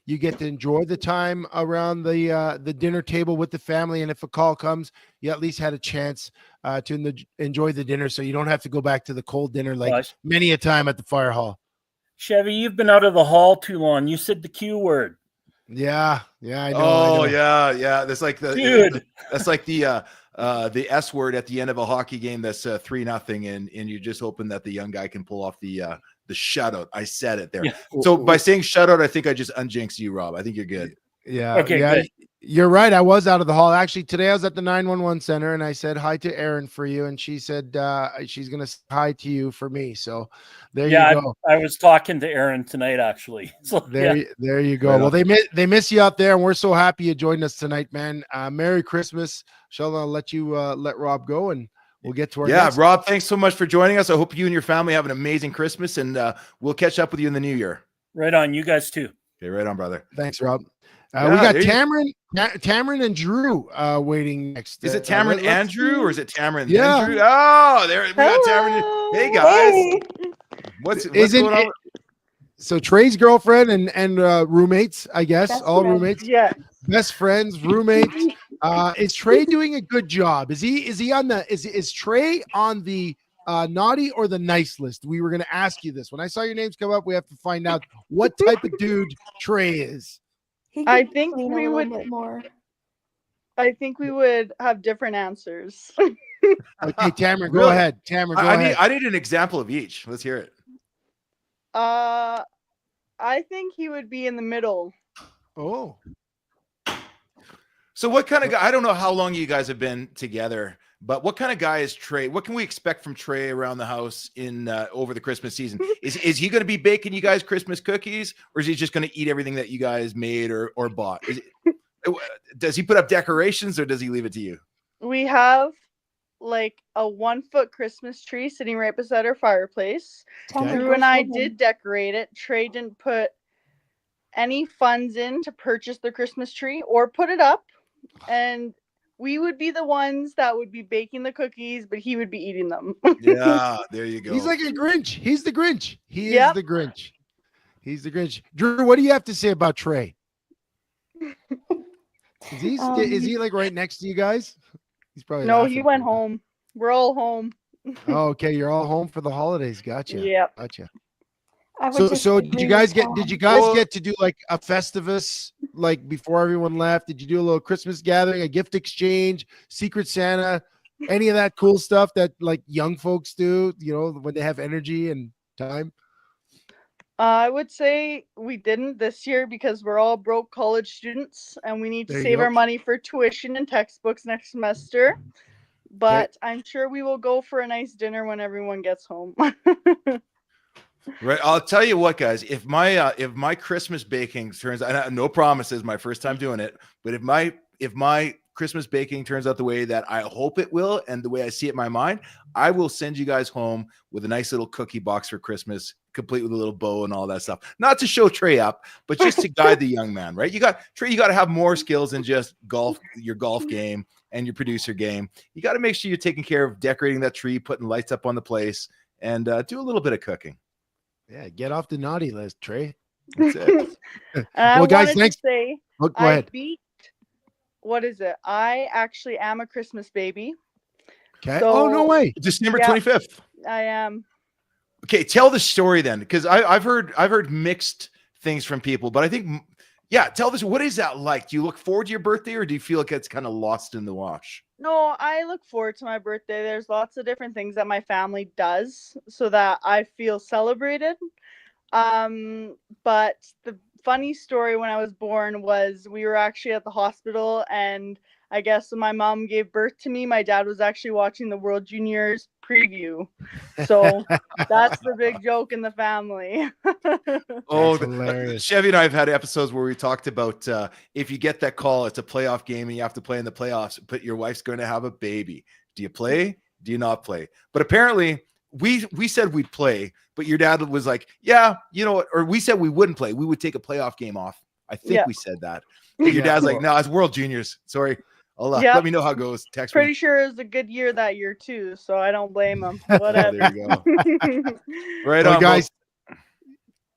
Speaker 3: you get to enjoy the time around the dinner table with the family. And if a call comes, you at least had a chance to enjoy the dinner, so you don't have to go back to the cold dinner like many a time at the fire hall.
Speaker 6: Chevy, you've been out of the hall too long. You said the Q word.
Speaker 3: Yeah, I know.
Speaker 2: Oh, I know. Yeah. That's like that's like the S word at the end of a hockey game. That's 3-0, and you're just hoping that the young guy can pull off the shutout. I said it there. Yeah. So by saying shutout, I think I just unjinxed you, Rob. I think you're good.
Speaker 3: Yeah.
Speaker 6: Okay.
Speaker 3: Yeah.
Speaker 6: Good.
Speaker 3: You're right. I was out of the hall. Actually, today I was at the 911 center and I said hi to Erin for you. And she said she's going to say hi to you for me. So there you go.
Speaker 6: I was talking to Erin tonight, actually. So
Speaker 3: there you go. Right well, they miss you out there. And we're so happy you joined us tonight, man. Merry Christmas. Sheldon, I'll let you let Rob go and we'll get to our next.
Speaker 2: Rob, thanks so much for joining us. I hope you and your family have an amazing Christmas, and we'll catch up with you in the new year.
Speaker 6: Right on. You guys too.
Speaker 2: Okay, right on, brother.
Speaker 3: Thanks, Rob. We got Tamron and Drew waiting next.
Speaker 2: Is it Tamron and Drew, or is it Tamron
Speaker 3: yeah.
Speaker 2: and Drew? Oh, there we got Tamron. Hey guys, what's going on?
Speaker 3: So Trey's girlfriend and roommates, I guess, best all friends. Roommates.
Speaker 7: Yeah,
Speaker 3: best friends, roommates. Is Trey doing a good job? Is he on the is Trey on the naughty or the nice list? We were going to ask you this. When I saw your names come up, we have to find out what type of dude Trey is.
Speaker 7: I think we would more. I think we would have different answers.
Speaker 3: Okay, Tamron, go ahead. Tamron, go ahead.
Speaker 2: I need an example of each. Let's hear it.
Speaker 7: I think he would be in the middle.
Speaker 3: Oh.
Speaker 2: So what kind of guy? I don't know how long you guys have been together, but what kind of guy is Trey? What can we expect from Trey around the house in over the Christmas season? Is he going to be baking you guys Christmas cookies, or is he just going to eat everything that you guys made or bought? Does he put up decorations, or does he leave it to you?
Speaker 7: We have like a 1-foot Christmas tree sitting right beside our fireplace. Drew and I did decorate it. Trey didn't put any funds in to purchase the Christmas tree or put it up. And we would be the ones that would be baking the cookies, but he would be eating them.
Speaker 2: Yeah, there you go.
Speaker 3: He's like a Grinch. He's the Grinch. He is the Grinch. He's the Grinch. Drew, what do you have to say about Trey? Is he like right next to you guys? He's probably
Speaker 7: no. He went home. We're all home.
Speaker 3: Oh, okay. You're all home for the holidays. Gotcha.
Speaker 7: Yeah.
Speaker 3: Gotcha. So did you guys get to do like a Festivus like before everyone left? Did you do a little Christmas gathering, a gift exchange, Secret Santa, any of that cool stuff that like young folks do, when they have energy and time?
Speaker 7: I would say we didn't this year because we're all broke college students and we need to save our money for tuition and textbooks next semester. But I'm sure we will go for a nice dinner when everyone gets home.
Speaker 2: Right. I'll tell you what, guys, if my Christmas baking turns out, no promises, my first time doing it, but if my Christmas baking turns out the way that I hope it will and the way I see it in my mind, I will send you guys home with a nice little cookie box for Christmas, complete with a little bow and all that stuff. Not to show Trey up, but just to guide the young man, right? You got to have more skills than just your golf game and your producer game. You got to make sure you're taking care of decorating that tree, putting lights up on the place, and do a little bit of cooking.
Speaker 3: Yeah, get off the naughty list, Trey.
Speaker 2: That's it.
Speaker 3: Well, guys, thanks.
Speaker 7: Go
Speaker 3: ahead.
Speaker 7: What is it? I actually am a Christmas baby.
Speaker 3: Okay. So, no way.
Speaker 2: December 25th.
Speaker 7: I am.
Speaker 2: Okay, tell the story then, because I've heard mixed things from people, but I think, tell this. What is that like? Do you look forward to your birthday, or do you feel like it's kind of lost in the wash?
Speaker 7: No, I look forward to my birthday. There's lots of different things that my family does so that I feel celebrated. But the funny story when I was born was we were actually at the hospital, and I guess when my mom gave birth to me, my dad was actually watching the World Juniors preview. So that's the big joke in the family.
Speaker 2: Oh, hilarious. Chevy and I have had episodes where we talked about if you get that call, it's a playoff game and you have to play in the playoffs, but your wife's going to have a baby. Do you play? Do you not play? But apparently we said we'd play, but your dad was like, yeah, you know what? Or we said we wouldn't play. We would take a playoff game off. I think we said that. But your dad's like, no, it's World Juniors. Sorry. Let me know how it goes. Text
Speaker 7: Pretty
Speaker 2: me.
Speaker 7: sure it was a good year that year too, so I don't blame him. Whatever.
Speaker 2: There you go. Right
Speaker 3: on,
Speaker 2: guys.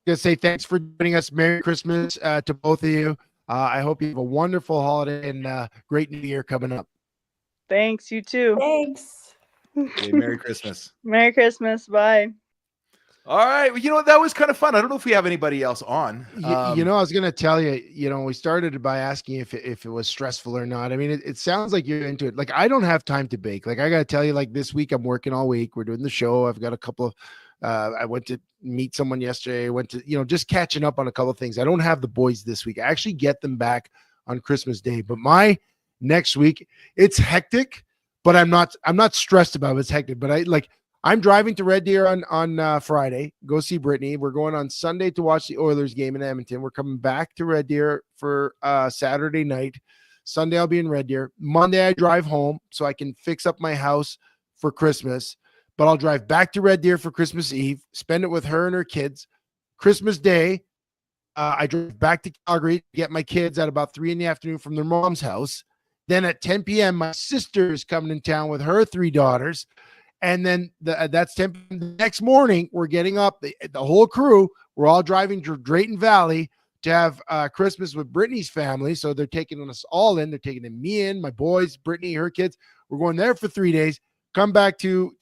Speaker 3: Gonna say thanks for joining us. Merry Christmas to both of you. I hope you have a wonderful holiday and great New Year coming up.
Speaker 7: Thanks, you too.
Speaker 8: Thanks.
Speaker 2: Okay, Merry Christmas.
Speaker 7: Merry Christmas. Bye.
Speaker 2: All right. Well, that was kind of fun. I don't know if we have anybody else on.
Speaker 3: I was going to tell you, we started by asking if it was stressful or not. I mean, it sounds like you're into it. Like, I don't have time to bake. Like, I got to tell you, like this week I'm working all week. We're doing the show. I've got a couple of, I went to meet someone yesterday. I went to, just catching up on a couple of things. I don't have the boys this week. I actually get them back on Christmas Day, but my next week, it's hectic, but I'm not stressed about it. It's hectic, but I'm driving to Red Deer on Friday, go see Brittany. We're going on Sunday to watch the Oilers game in Edmonton. We're coming back to Red Deer for Saturday night. Sunday, I'll be in Red Deer. Monday, I drive home so I can fix up my house for Christmas. But I'll drive back to Red Deer for Christmas Eve, spend it with her and her kids. Christmas Day, I drive back to Calgary to get my kids at about 3 p.m. from their mom's house. Then at 10 p.m., my sister is coming in town with her 3 daughters. And then that's 10 p.m. The next morning, we're getting up, the whole crew, we're all driving to Drayton Valley to have Christmas with Brittany's family. So they're taking us all in. They're taking me in, my boys, Brittany, her kids. We're going there for 3 days, come back to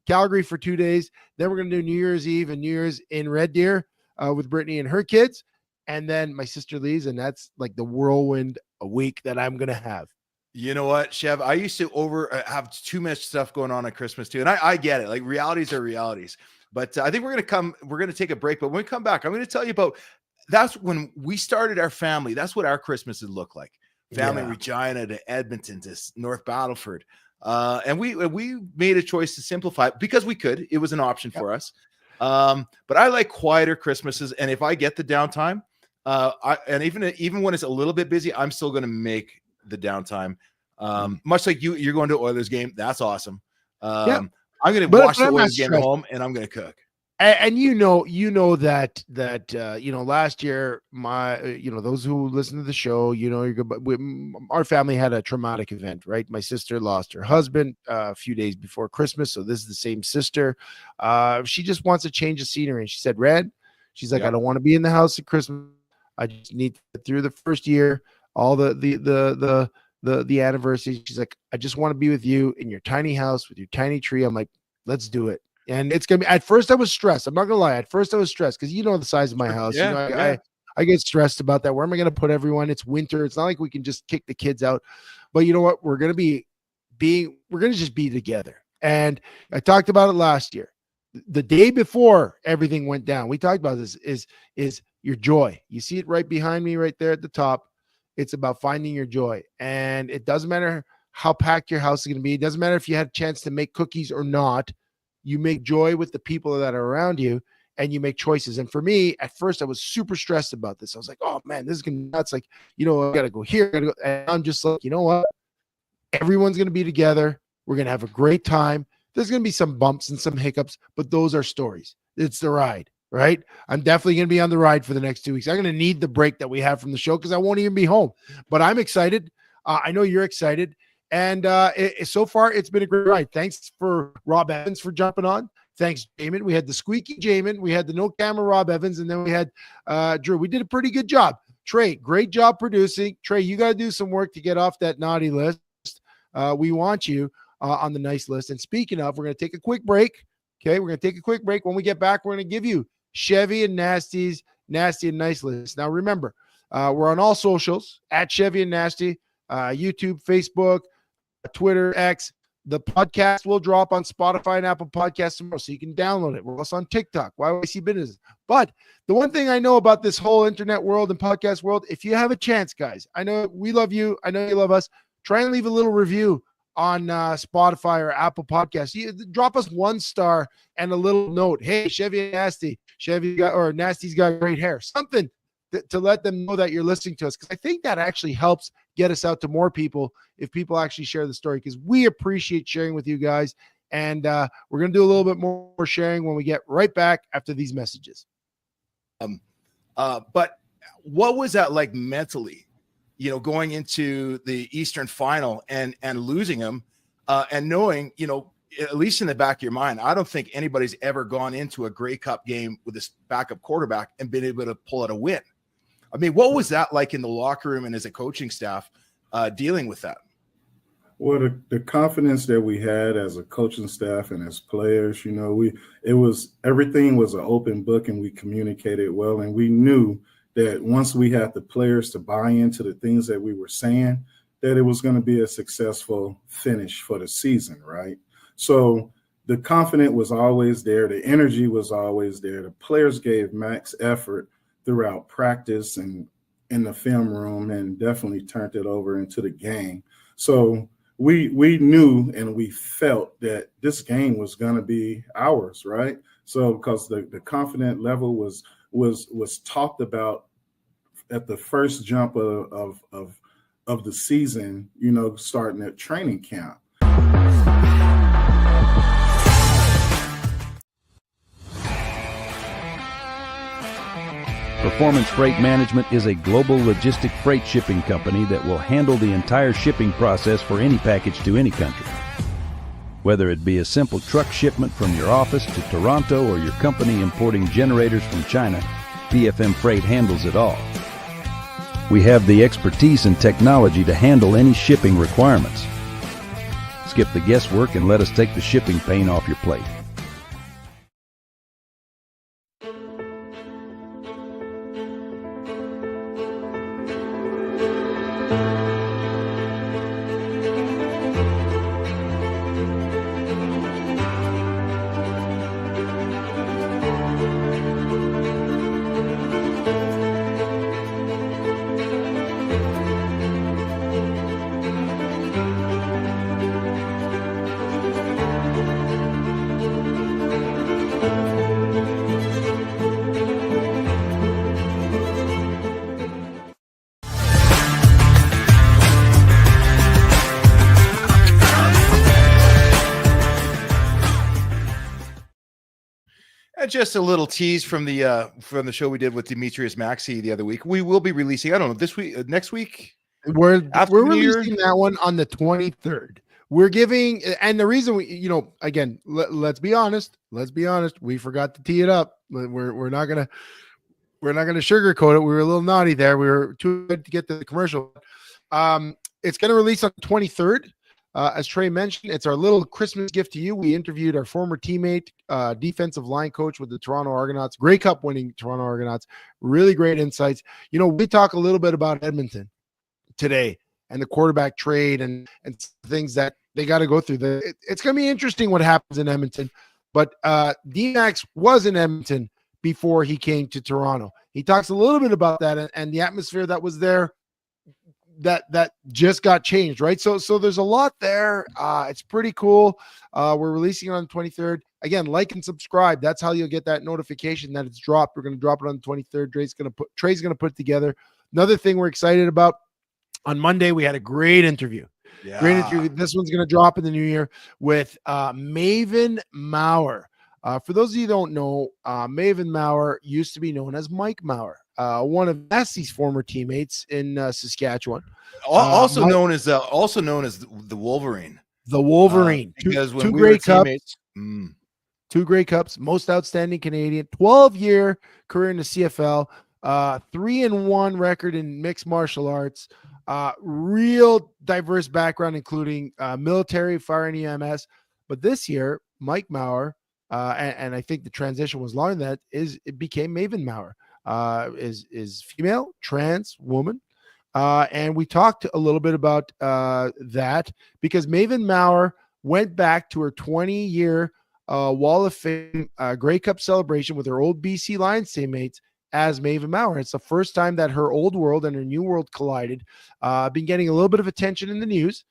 Speaker 3: Calgary for 2 days. Then we're going to do New Year's Eve and New Year's in Red Deer with Brittany and her kids. And then my sister leaves, and that's like the whirlwind a week that I'm going to have.
Speaker 2: You know what, Chev? I used to have too much stuff going on at Christmas too. And I get it. Like, realities are realities. But I think we're going to take a break. But when we come back, I'm going to tell you about, that's when we started our family. That's what our Christmases look like. Family Regina to Edmonton to North Battleford. And we made a choice to simplify it because we could. It was an option for us. But I like quieter Christmases. And if I get the downtime, and even when it's a little bit busy, I'm still going to make the downtime. Much like you're going to Oilers game. That's awesome. I'm going to watch the Oilers game at home, and I'm going to cook.
Speaker 3: And that last year, those who listen to the show, our family had a traumatic event, right? My sister lost her husband a few days before Christmas. So this is the same sister. She just wants to change the scenery. And she said, Red, she's like, I don't want to be in the house at Christmas. I just need to get through the first year, all the anniversary. She's like, I just want to be with you in your tiny house with your tiny tree. I'm like, let's do it. And it's gonna be. At first, I was stressed. I'm not gonna lie. At first, I was stressed because you know the size of my house.
Speaker 2: Yeah,
Speaker 3: You know,
Speaker 2: yeah.
Speaker 3: I get stressed about that. Where am I gonna put everyone? It's winter. It's not like we can just kick the kids out. But you know what? We're gonna just be together. And I talked about it last year. The day before everything went down, we talked about this. Is your joy? You see it right behind me, right there at the top. It's about finding your joy, and it doesn't matter how packed your house is going to be. It doesn't matter if you had a chance to make cookies or not. You make joy with the people that are around you, and you make choices. And for me, at first, I was super stressed about this. I was like, "Oh man, this is gonna be nuts!" Like, I got to go here. Gotta go. And I'm just like, you know what? Everyone's going to be together. We're going to have a great time. There's going to be some bumps and some hiccups, but those are stories. It's the ride, right? I'm definitely going to be on the ride for the next 2 weeks. I'm going to need the break that we have from the show because I won't even be home. But I'm excited. I know you're excited. And so far, it's been a great ride. Thanks for Rob Evans for jumping on. Thanks, Jamin. We had the squeaky Jamin. We had the no camera Rob Evans. And then we had Drew. We did a pretty good job. Trey, great job producing. Trey, you got to do some work to get off that naughty list. We want you on the nice list. And speaking of, we're going to take a quick break. Okay, we're going to take a quick break. When we get back, we're going to give you Chevy and Nasty's Nasty and Nice list. Now, remember, we're on all socials at Chevy and Nasty, YouTube, Facebook, Twitter, X. The podcast will drop on Spotify and Apple Podcasts tomorrow, so you can download it. We're also on TikTok, YYC Business. But the one thing I know about this whole internet world and podcast world, if you have a chance, guys, I know we love you. I know you love us. Try and leave a little review on Spotify or Apple Podcasts. You drop us 1 star and a little note. Hey, Chevy and Nasty. Nasty's got great hair. Something to let them know that you're listening to us. Because I think that actually helps get us out to more people if people actually share the story. Because we appreciate sharing with you guys. And we're going to do a little bit more sharing when we get right back after these messages.
Speaker 2: But what was that like mentally? Going into the Eastern final and losing him and knowing, at least in the back of your mind, I don't think anybody's ever gone into a Grey Cup game with this backup quarterback and been able to pull out a win. I mean, what was that like in the locker room and as a coaching staff dealing with that?
Speaker 8: Well, the confidence that we had as a coaching staff and as players, everything was an open book and we communicated well, and we knew that once we had the players to buy into the things that we were saying, that it was going to be a successful finish for the season, right? So the confidence was always there. The energy was always there. The players gave max effort throughout practice and in the film room and definitely turned it over into the game. So we knew and we felt that this game was going to be ours, right? So because the confident level was talked about at the first jump of the season, starting at training camp.
Speaker 4: Performance Freight Management is a global logistic freight shipping company that will handle the entire shipping process for any package to any country. Whether it be a simple truck shipment from your office to Toronto or your company importing generators from China, PFM Freight handles it all. We have the expertise and technology to handle any shipping requirements. Skip the guesswork and let us take the shipping pain off your plate.
Speaker 2: Just a little tease from the show we did with Demetrius Maxey the other week. We will be releasing, I don't know, this week, next week.
Speaker 3: We're releasing that one on the 23rd. We're giving, and the reason again, let's be honest. We forgot to tee it up. We're not gonna sugarcoat it. We were a little naughty there. We were too good to get to the commercial. It's going to release on the 23rd. As Trey mentioned, it's our little Christmas gift to you. We interviewed our former teammate, defensive line coach with the Toronto Argonauts, Grey Cup winning Toronto Argonauts. Really great insights. We talk a little bit about Edmonton today and the quarterback trade and things that they got to go through. It's going to be interesting what happens in Edmonton. But D-Max was in Edmonton before he came to Toronto. He talks a little bit about that and the atmosphere that was there that just got changed, right? So there's a lot there. It's pretty cool. We're releasing it on the 23rd. Again, like and subscribe. That's how you'll get that notification that it's dropped. We're going to drop it on the 23rd. Trey's going to put it together. Another thing we're excited about, on Monday, we had a great interview. Yeah. Great interview. This one's going to drop in the new year with Maven Maurer. For those of you who don't know, Maven Maurer used to be known as Mike Maurer, one of Nasty's former teammates in Saskatchewan.
Speaker 2: Also known as the Wolverine.
Speaker 3: The Wolverine.
Speaker 2: Because when
Speaker 3: two
Speaker 2: we were
Speaker 3: teammates,
Speaker 2: teammates,
Speaker 3: 2 Grey Cups, most outstanding Canadian, 12-year career in the CFL, 3-1 record in mixed martial arts, real diverse background, including military, fire, and EMS. But this year, Mike Maurer, and I think the transition was long that it became Maven Maurer, is female, trans woman. And we talked a little bit about that because Maven Maurer went back to her 20-year Wall of Fame Grey Cup celebration with her old BC Lions teammates as Maven Maurer. It's the first time that her old world and her new world collided. Been getting a little bit of attention in the news.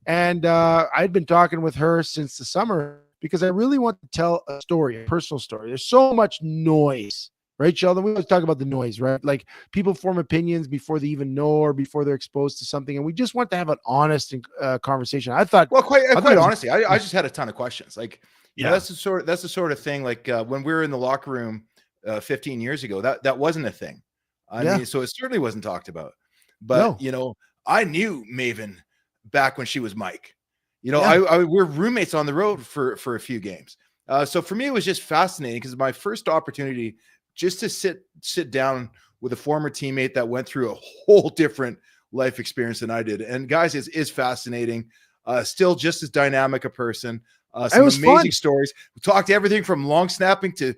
Speaker 3: And I'd been talking with her since the summer because I really want to tell a story, a personal story. There's so much noise, right, Sheldon? We always talk about the noise, right? Like people form opinions before they even know or before they're exposed to something. And we just want to have an honest conversation. I thought,
Speaker 2: well, quite honestly, I just had a ton of questions. Like,
Speaker 3: yeah,
Speaker 2: that's the sort of thing. Like when we were in the locker room 15 years ago, that wasn't a thing. I mean, so it certainly wasn't talked about. But I knew Maven back when she was Mike. We're roommates on the road for a few games. So for me, it was just fascinating because my first opportunity just to sit down with a former teammate that went through a whole different life experience than I did. And guys, is fascinating. Still just as dynamic a person. Some amazing stories. We talked everything from long snapping to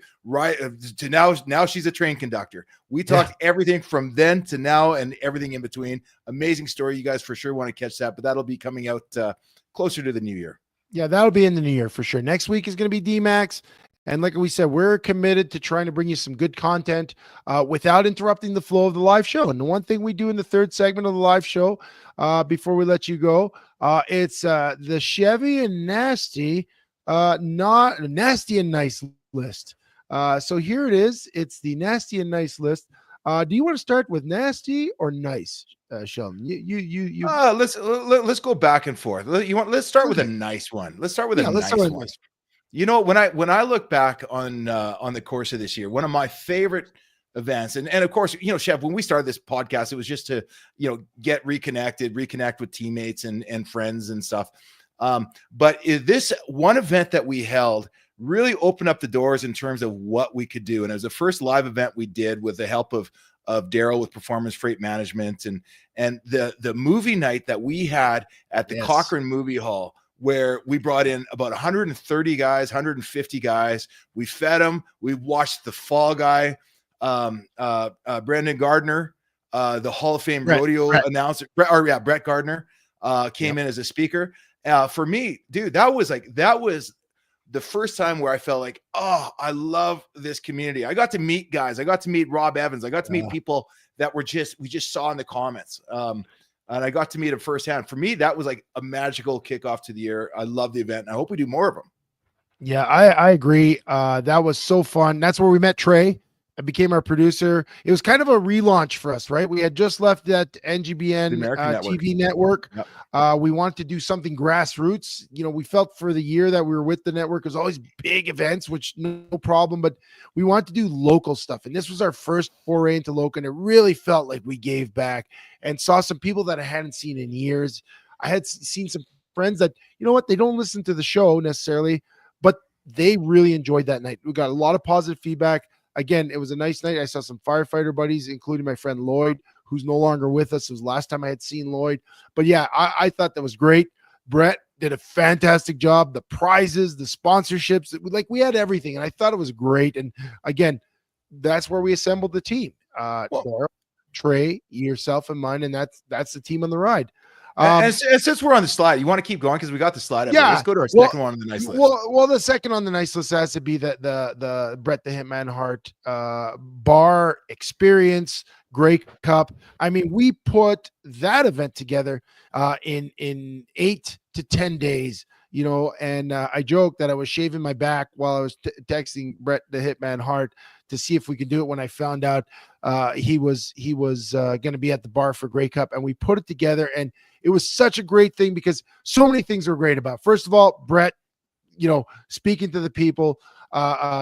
Speaker 2: now she's a train conductor. We talked everything from then to now and everything in between. Amazing story. You guys for sure want to catch that, but that'll be coming out closer to the new year.
Speaker 3: Yeah, that'll be in the new year for sure. Next week is going to be D-Max. And like we said, we're committed to trying to bring you some good content without interrupting the flow of the live show. And the one thing we do in the third segment of the live show before we let you go, it's the Chevy and Nasty, not Nasty and Nice list. So here it is. It's the Nasty and Nice list. Do you want to start with Nasty or Nice, Sheldon? You.
Speaker 2: Let's go back and forth. Let's start with a nice one. Let's start with a nice one. Nice. When I look back on the course of this year, one of my favorite events, and of course, Chev, when we started this podcast, it was just to, get reconnect with teammates and friends and stuff. But this one event that we held really opened up the doors in terms of what we could do. And it was the first live event we did with the help of Daryl with Performance Freight Management and the movie night that we had at the Cochrane Movie Hall, where we brought in about 130 guys, 150 guys. We fed them. We watched the Fall Guy, Brandon Gardner, the Hall of Fame rodeo announcer, Brett Gardner came in as a speaker. For me, dude, that was the first time where I felt like, oh, I love this community. I got to meet guys. I got to meet Rob Evans. I got to meet people that we just saw in the comments. And I got to meet him firsthand. For me, that was like a magical kickoff to the year. I love the event. And I hope we do more of them.
Speaker 3: Yeah, I agree. That was so fun. That's where we met Trey. I became our producer. It was kind of a relaunch for us, right? We had just left that NGBN TV network. Yep. We wanted to do something grassroots. We felt for the year that we were with the network, it was always big events, which no problem, but we wanted to do local stuff. And this was our first foray into local, and it really felt like we gave back and saw some people that I hadn't seen in years. I had seen some friends that, they don't listen to the show necessarily, but they really enjoyed that night. We got a lot of positive feedback. Again, it was a nice night. I saw some firefighter buddies, including my friend Lloyd, who's no longer with us. It was the last time I had seen Lloyd. But yeah, I thought that was great. Brett, did a fantastic job. The prizes, the sponsorships, like we had everything. And I thought it was great. And again, that's where we assembled the team. Daryl, Trey, yourself, and mine, and that's the team on the ride.
Speaker 2: And since we're on the slide, you want to keep going because we got the slide up.
Speaker 3: Yeah,
Speaker 2: Let's go to our second one on the nice list.
Speaker 3: Well, the second on the nice list has to be the Bret the Hitman Hart bar experience, Grey Cup. I mean, we put that event together in 8 to 10 days. And I joked that I was shaving my back while I was texting Bret the Hitman Hart to see if we could do it when I found out he was going to be at the bar for Grey Cup, and we put it together, and it was such a great thing because so many things were great about. First of all, Bret, speaking to the people,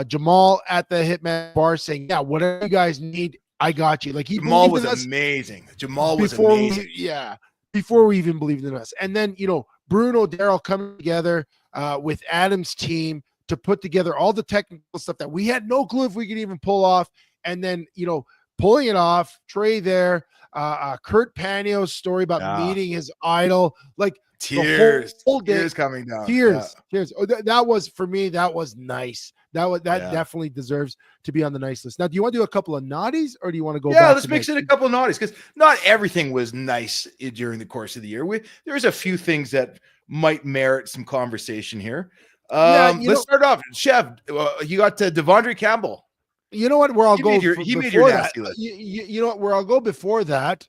Speaker 3: Jamal at the Hitman bar saying, "Yeah, whatever you guys need, I got you." Like
Speaker 2: Jamal was amazing. Jamal was amazing.
Speaker 3: Before we even believed in us, and then Bruno, Daryl coming together with Adam's team to put together all the technical stuff that we had no clue if we could even pull off. And then, pulling it off, Trey there, Kurt Panio's story about meeting his idol, like
Speaker 2: tears,
Speaker 3: the whole day,
Speaker 2: tears coming down.
Speaker 3: Tears. Oh, that was, for me, that was nice. That definitely deserves to be on the nice list. Now, do you want to do a couple of naughties or do you want to go back?
Speaker 2: Yeah, let's mix in a couple of naughties because not everything was nice during the course of the year. There's a few things that might merit some conversation here. Let's start off. Chev, you got Devondre Campbell.
Speaker 3: You know what? Where I'll go.
Speaker 2: He made your nasty list.
Speaker 3: You know what? Where I'll go before that.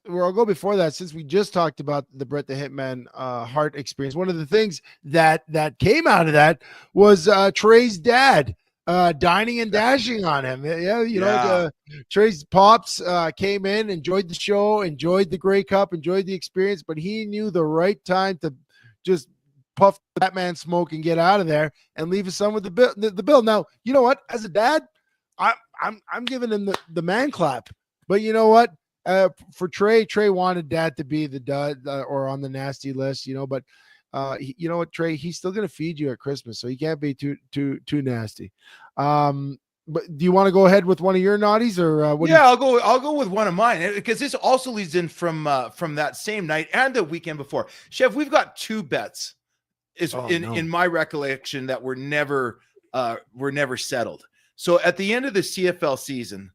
Speaker 3: Since we just talked about the Bret the Hitman Hart experience, one of the things that came out of that was Trey's dad dining and dashing on him. Trey's pops came in, enjoyed the show, enjoyed the Grey Cup, enjoyed the experience, but he knew the right time to just puff that man smoke and get out of there and leave his son with the bill. Now, you know what? As a dad, I'm giving him the man clap. But you know what? For Trey wanted dad to be the dud or on the nasty list, but you know what, Trey, he's still going to feed you at Christmas, so he can't be too nasty. But do you want to go ahead with one of your naughties or
Speaker 2: I'll go with one of mine because this also leads in from that same night and the weekend before. Chev, we've got two bets in my recollection that were never settled. So at the end of the CFL season,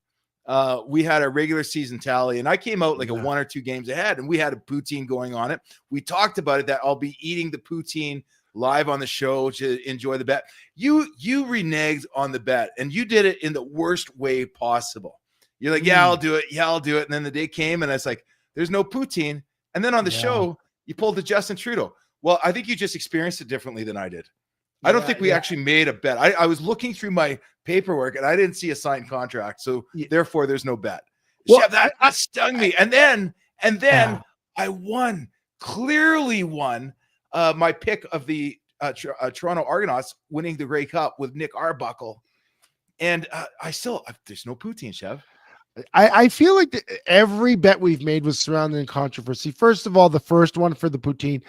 Speaker 2: we had a regular season tally, and I came out like a 1 or 2 games ahead, and we had a poutine going on it. We talked about it that I'll be eating the poutine live on the show to enjoy the bet. You reneged on the bet, and you did it in the worst way possible. You're like, I'll do it. Yeah, I'll do it. And then the day came, and it's like, there's no poutine. And then on the show, you pulled the Justin Trudeau. Well, I think you just experienced it differently than I did. I don't think we actually made a bet. I was looking through my paperwork and I didn't see a signed contract. So therefore there's no bet. Well, Chef, that stung me. And then I clearly won my pick of the Toronto Argonauts winning the Grey Cup with Nick Arbuckle. And there's no poutine, Chef.
Speaker 3: I feel like every bet we've made was surrounding controversy. First of all, the first one for the poutine,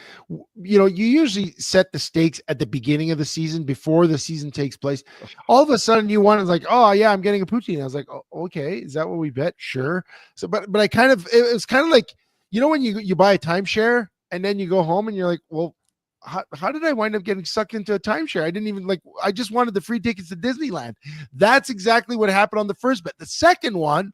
Speaker 3: you usually set the stakes at the beginning of the season before the season takes place. All of a sudden you won. It's like, oh yeah, I'm getting a poutine. I was like, oh, okay, is that what we bet? Sure. So, but it was kind of like, when you buy a timeshare and then you go home and you're like, well, how did I wind up getting sucked into a timeshare? I didn't even I just wanted the free tickets to Disneyland. That's exactly what happened on the first bet. The second one,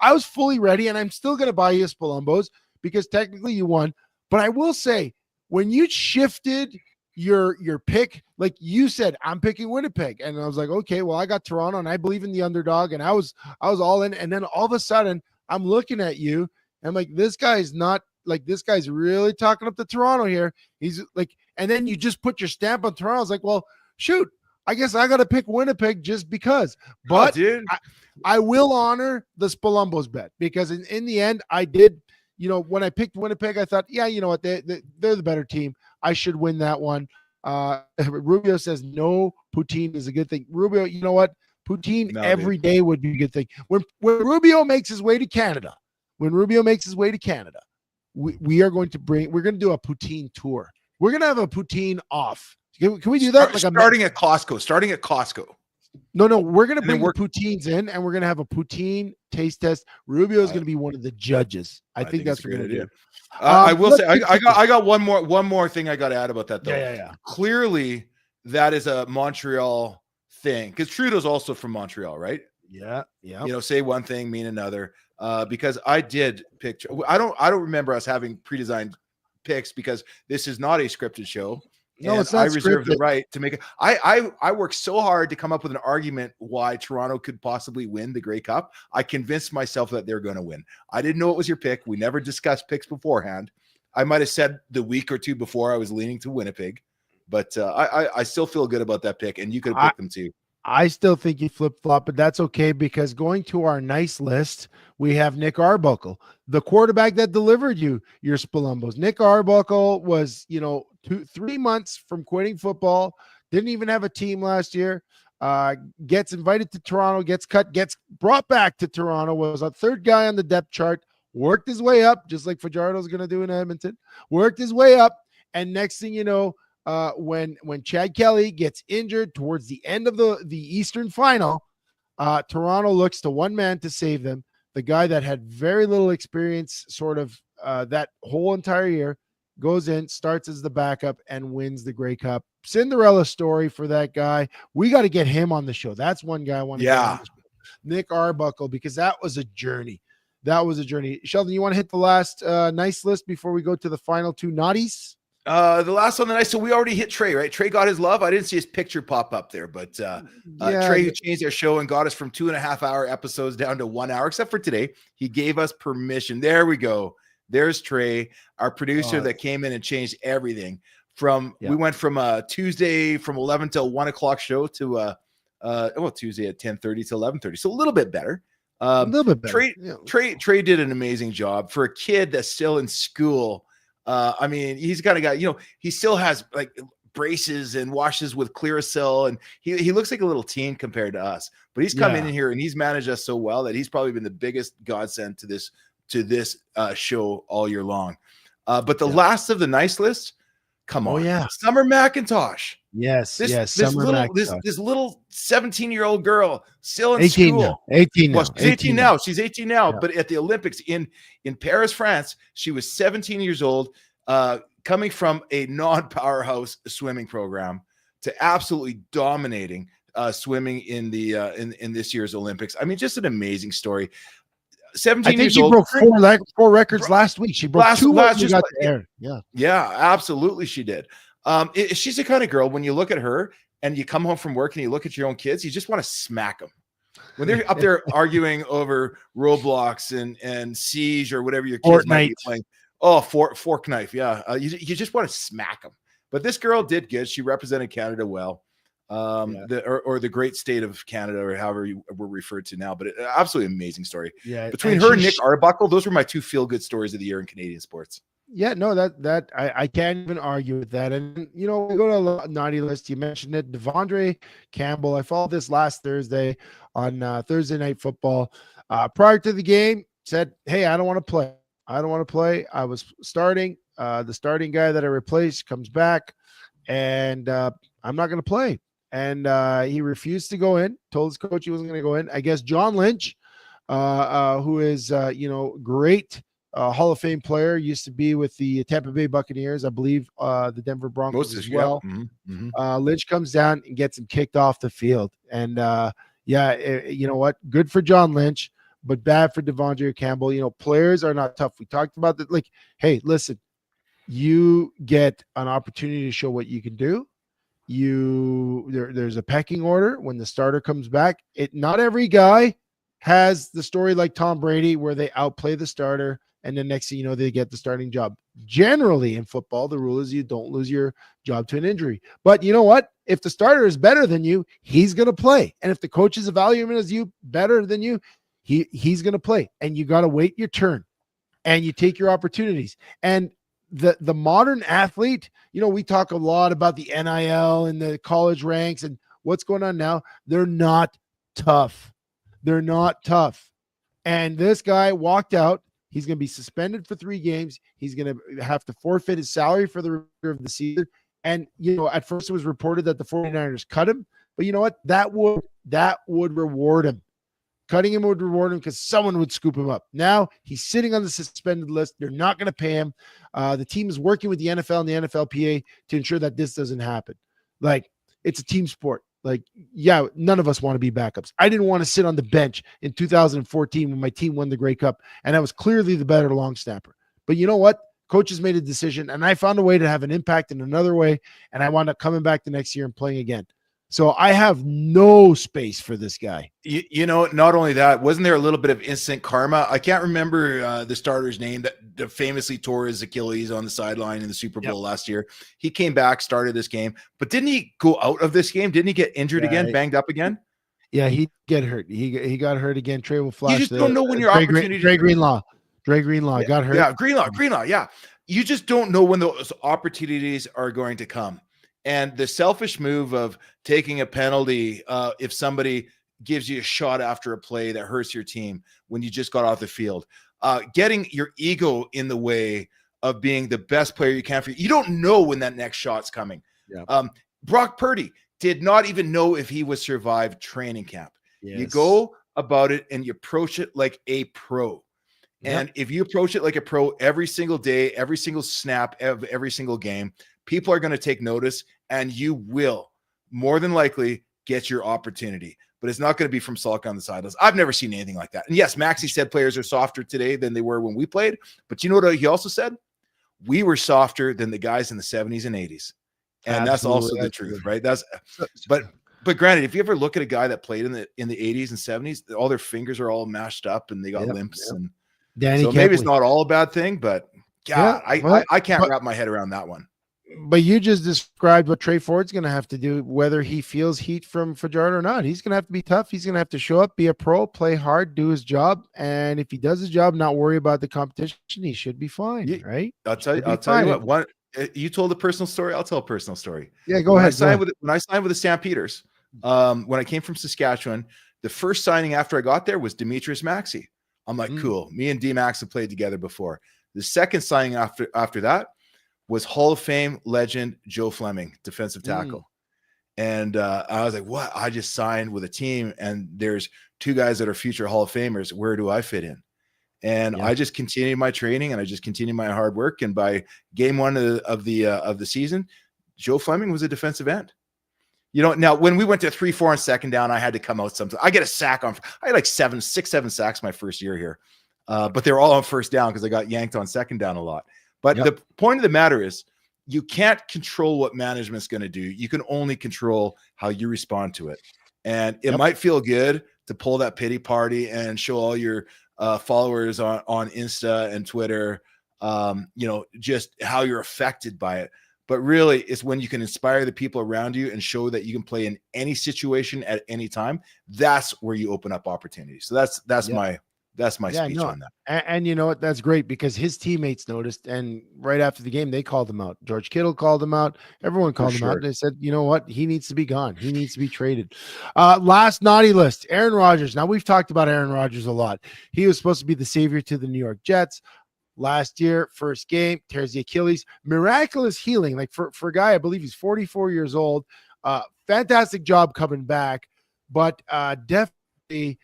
Speaker 3: I was fully ready, and I'm still going to buy you Spolumbos because technically you won. But I will say, when you shifted your pick, like you said, I'm picking Winnipeg, and I was like, okay, well, I got Toronto, and I believe in the underdog, and I was all in. And then all of a sudden, I'm looking at you, and I'm like, this guy's really talking up to Toronto here. He's like, and then you just put your stamp on Toronto. I was like, well, shoot, I guess I got to pick Winnipeg just because. But
Speaker 2: dude.
Speaker 3: I will honor the Spolumbos bet because in the end, I did, when I picked Winnipeg, I thought, yeah, you know what, they're the better team. I should win that one. Rubio says no, poutine is a good thing. Rubio, you know what? Poutine every day would be a good thing. When Rubio makes his way to Canada, we are going to do a poutine tour. We're going to have a poutine off. Can we do that?
Speaker 2: Starting at Costco.
Speaker 3: No, we're gonna
Speaker 2: And then
Speaker 3: bring the poutines in, and we're gonna have a poutine taste test. Rubio is gonna be one of the judges. I think that's
Speaker 2: it's a
Speaker 3: what we're
Speaker 2: great
Speaker 3: gonna
Speaker 2: idea.
Speaker 3: do.
Speaker 2: I will say,
Speaker 3: let's
Speaker 2: I got one more thing I got to add about that though.
Speaker 3: Yeah.
Speaker 2: Clearly, that is a Montreal thing because Trudeau's also from Montreal, right?
Speaker 3: Yeah.
Speaker 2: You know, say one thing, mean another. Because I did picture. I don't remember us having pre-designed picks because this is not a scripted show.
Speaker 3: No,
Speaker 2: and
Speaker 3: it's not
Speaker 2: I reserve the
Speaker 3: scripted.
Speaker 2: right to make it. I worked so hard to come up with an argument why Toronto could possibly win the Grey Cup. I convinced myself that they're going to win. I didn't know it was your pick. We never discussed picks beforehand. I might have said the week or two before I was leaning to Winnipeg, but I still feel good about that pick, and you could have picked them too.
Speaker 3: I still think you flip-flop, but that's okay because going to our nice list, we have Nick Arbuckle, the quarterback that delivered you your Spalumbos. Nick Arbuckle was, 3 months from quitting football, didn't even have a team last year, gets invited to Toronto, gets cut, gets brought back to Toronto, was a third guy on the depth chart, worked his way up, just like Fajardo's going to do in Edmonton, worked his way up, and next thing you know, when Chad Kelly gets injured towards the end of the Eastern final, Toronto looks to one man to save them. The guy that had very little experience sort of that whole entire year goes in, starts as the backup, and wins the Grey Cup. Cinderella story for that guy. We got to get him on the show. That's one guy I want to get on the show. Nick Arbuckle, because that was a journey. Sheldon, you want to hit the last nice list before we go to the final two naughties?
Speaker 2: The last on the night, so we already hit Trey, right? Trey got his love. I didn't see his picture pop up there, but Trey, who changed our show and got us from 2.5 hour episodes down to 1 hour, except for today, he gave us permission. There we go. There's Trey, our producer that came in and changed everything. We went from Tuesday from 11 till 1 o'clock show to Tuesday at 10:30 to 11:30, so a little bit better.
Speaker 3: A little bit better.
Speaker 2: Trey did an amazing job for a kid that's still in school. I mean, he's kind of got, he still has like braces and washes with Clearasil, and he looks like a little teen compared to us. But he's come in here and he's managed us so well that he's probably been the biggest godsend to this show all year long. But the last of the nice list, come on, Summer McIntosh.
Speaker 3: Yes,
Speaker 2: this little 17-year-old girl still in
Speaker 3: 18
Speaker 2: school.
Speaker 3: Now. 18 now.
Speaker 2: Well, she's 18 now. She's 18 now.
Speaker 3: Yeah.
Speaker 2: But at the Olympics in Paris, France, she was 17 years old, coming from a non-powerhouse swimming program to absolutely dominating swimming in the in this year's Olympics. I mean, just an amazing story. 17 years old.
Speaker 3: She broke four records last week. She broke two last week.
Speaker 2: Yeah, absolutely, she did. She's the kind of girl, when you look at her and you come home from work and you look at your own kids, you just want to smack them. When they're up there arguing over Roblox and Siege or whatever your kids might be playing. Oh, fork knife. Yeah. You just want to smack them. But this girl did good. She represented Canada well. The great state of Canada, or however we're referred to now. But absolutely amazing story. Yeah. Between her and Nick Arbuckle, those were my two feel-good stories of the year in Canadian sports.
Speaker 3: Yeah, no, that I can't even argue with that. And we go to a naughty list. You mentioned it, Devondre Campbell. I followed this last Thursday on Thursday Night Football. Prior to the game, said, "Hey, I don't want to play. I was starting. The starting guy that I replaced comes back, and I'm not going to play." And he refused to go in. Told his coach he wasn't going to go in. I guess John Lynch, who is great. Hall of Fame player, used to be with the Tampa Bay Buccaneers, I believe, the Denver Broncos as well. Lynch comes down and gets him kicked off the field. And you know what? Good for John Lynch, but bad for Devondre Campbell. Players are not tough. We talked about that. Like, hey, listen, you get an opportunity to show what you can do. There's a pecking order when the starter comes back. Not every guy has the story like Tom Brady where they outplay the starter and then next thing you know, they get the starting job. Generally in football, the rule is you don't lose your job to an injury. But you know what? If the starter is better than you, he's going to play. And if the coach is evaluating him as you better than you, he's going to play. And you got to wait your turn and you take your opportunities. And the modern athlete, we talk a lot about the NIL and the college ranks and what's going on now. They're not tough. And this guy walked out. He's going to be suspended for 3 games. He's going to have to forfeit his salary for the remainder of the season. And, at first it was reported that the 49ers cut him. But you know what? That would that would reward him. Cutting him would reward him because someone would scoop him up. Now he's sitting on the suspended list. They're not going to pay him. The team is working with the NFL and the NFLPA to ensure that this doesn't happen. Like, it's a team sport. Like, yeah, none of us want to be backups. I didn't want to sit on the bench in 2014 when my team won the Grey Cup, and I was clearly the better long snapper. But you know what? Coaches made a decision, and I found a way to have an impact in another way, and I wound up coming back the next year and playing again. So I have no space for this guy.
Speaker 2: You know, not only that, wasn't there a little bit of instant karma? I can't remember the starter's name that famously tore his Achilles on the sideline in the Super Bowl last year. He came back, started this game, but didn't he go out of this game? Didn't he get injured again, banged up again?
Speaker 3: Yeah, he get hurt. He got hurt again. Trey will flash.
Speaker 2: You just don't know when your opportunity.
Speaker 3: Dre Greenlaw got hurt.
Speaker 2: Yeah, Greenlaw. Yeah, you just don't know when those opportunities are going to come. And the selfish move of taking a penalty if somebody gives you a shot after a play that hurts your team when you just got off the field, getting your ego in the way of being the best player you can for you don't know when that next shot's coming. Yeah. Brock Purdy did not even know if he would survive training camp. Yes. You go about it and you approach it like a pro. Yep. And if you approach it like a pro every single day, every single snap of every single game, people are going to take notice, and you will more than likely get your opportunity. But it's not going to be from Salk on the sidelines. I've never seen anything like that. And yes, Maxie said players are softer today than they were when we played. But you know what he also said? We were softer than the guys in the 70s and 80s. And that's also the truth, right? But granted, if you ever look at a guy that played in the 80s and 70s, all their fingers are all mashed up and they got limps. And so maybe it's not all a bad thing, but I can't wrap my head around that one.
Speaker 3: But you just described what Trey Ford's going to have to do, whether he feels heat from Fajardo or not. He's going to have to be tough. He's going to have to show up, be a pro, play hard, do his job. And if he does his job, not worry about the competition, he should be fine, right?
Speaker 2: I'll tell you what, you told a personal story. I'll tell a personal story.
Speaker 3: Yeah, go ahead.
Speaker 2: When I signed with the Stampeders, when I came from Saskatchewan, the first signing after I got there was Demetrius Maxey. I'm like, cool. Me and D-Max have played together before. The second signing after that was Hall of Fame legend Joe Fleming, defensive tackle. And I was like, what? I just signed with a team, and there's two guys that are future Hall of Famers. Where do I fit in? And I just continued my training, and I just continued my hard work. And by game one of the season, Joe Fleming was a defensive end. You know, now when we went to 3-4 on second down, I had to come out something. I get a sack I had like 6-7 sacks my first year here. But they were all on first down because I got yanked on second down a lot. But the point of the matter is, you can't control what management's going to do. You can only control how you respond to it. And it might feel good to pull that pity party and show all your followers on Insta and Twitter, just how you're affected by it. But really, it's when you can inspire the people around you and show that you can play in any situation at any time. That's where you open up opportunities. So that's my speech on that.
Speaker 3: And you know what? That's great because his teammates noticed. And right after the game, they called him out. George Kittle called him out. Everyone called him out. And they said, you know what? He needs to be gone. He needs to be traded. Last naughty list, Aaron Rodgers. Now, we've talked about Aaron Rodgers a lot. He was supposed to be the savior to the New York Jets. Last year, first game, tears the Achilles. Miraculous healing. Like for a guy, I believe he's 44 years old. Fantastic job coming back. But definitely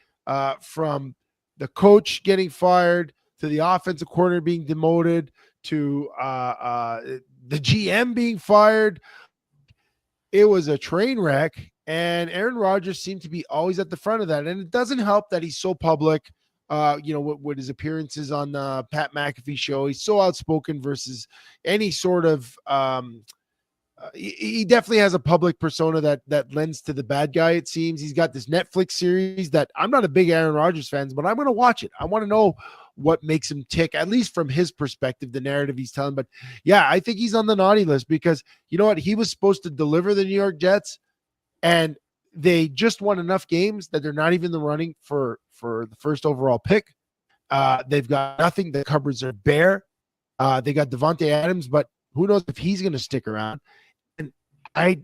Speaker 3: from the coach getting fired to the offensive coordinator being demoted to the GM being fired, it was a train wreck. And Aaron Rodgers seemed to be always at the front of that. And it doesn't help that he's so public, with his appearances on the Pat McAfee show. He's so outspoken versus any sort of he definitely has a public persona that lends to the bad guy. It seems he's got this Netflix series that I'm not a big Aaron Rodgers fan, but I'm going to watch it. I want to know what makes him tick, at least from his perspective, the narrative he's telling. But yeah, I think he's on the naughty list because you know what? He was supposed to deliver the New York Jets, and they just won enough games that they're not even in the running for the first overall pick. They've got nothing. The cupboards are bare. They got Devontae Adams, but who knows if he's going to stick around. And I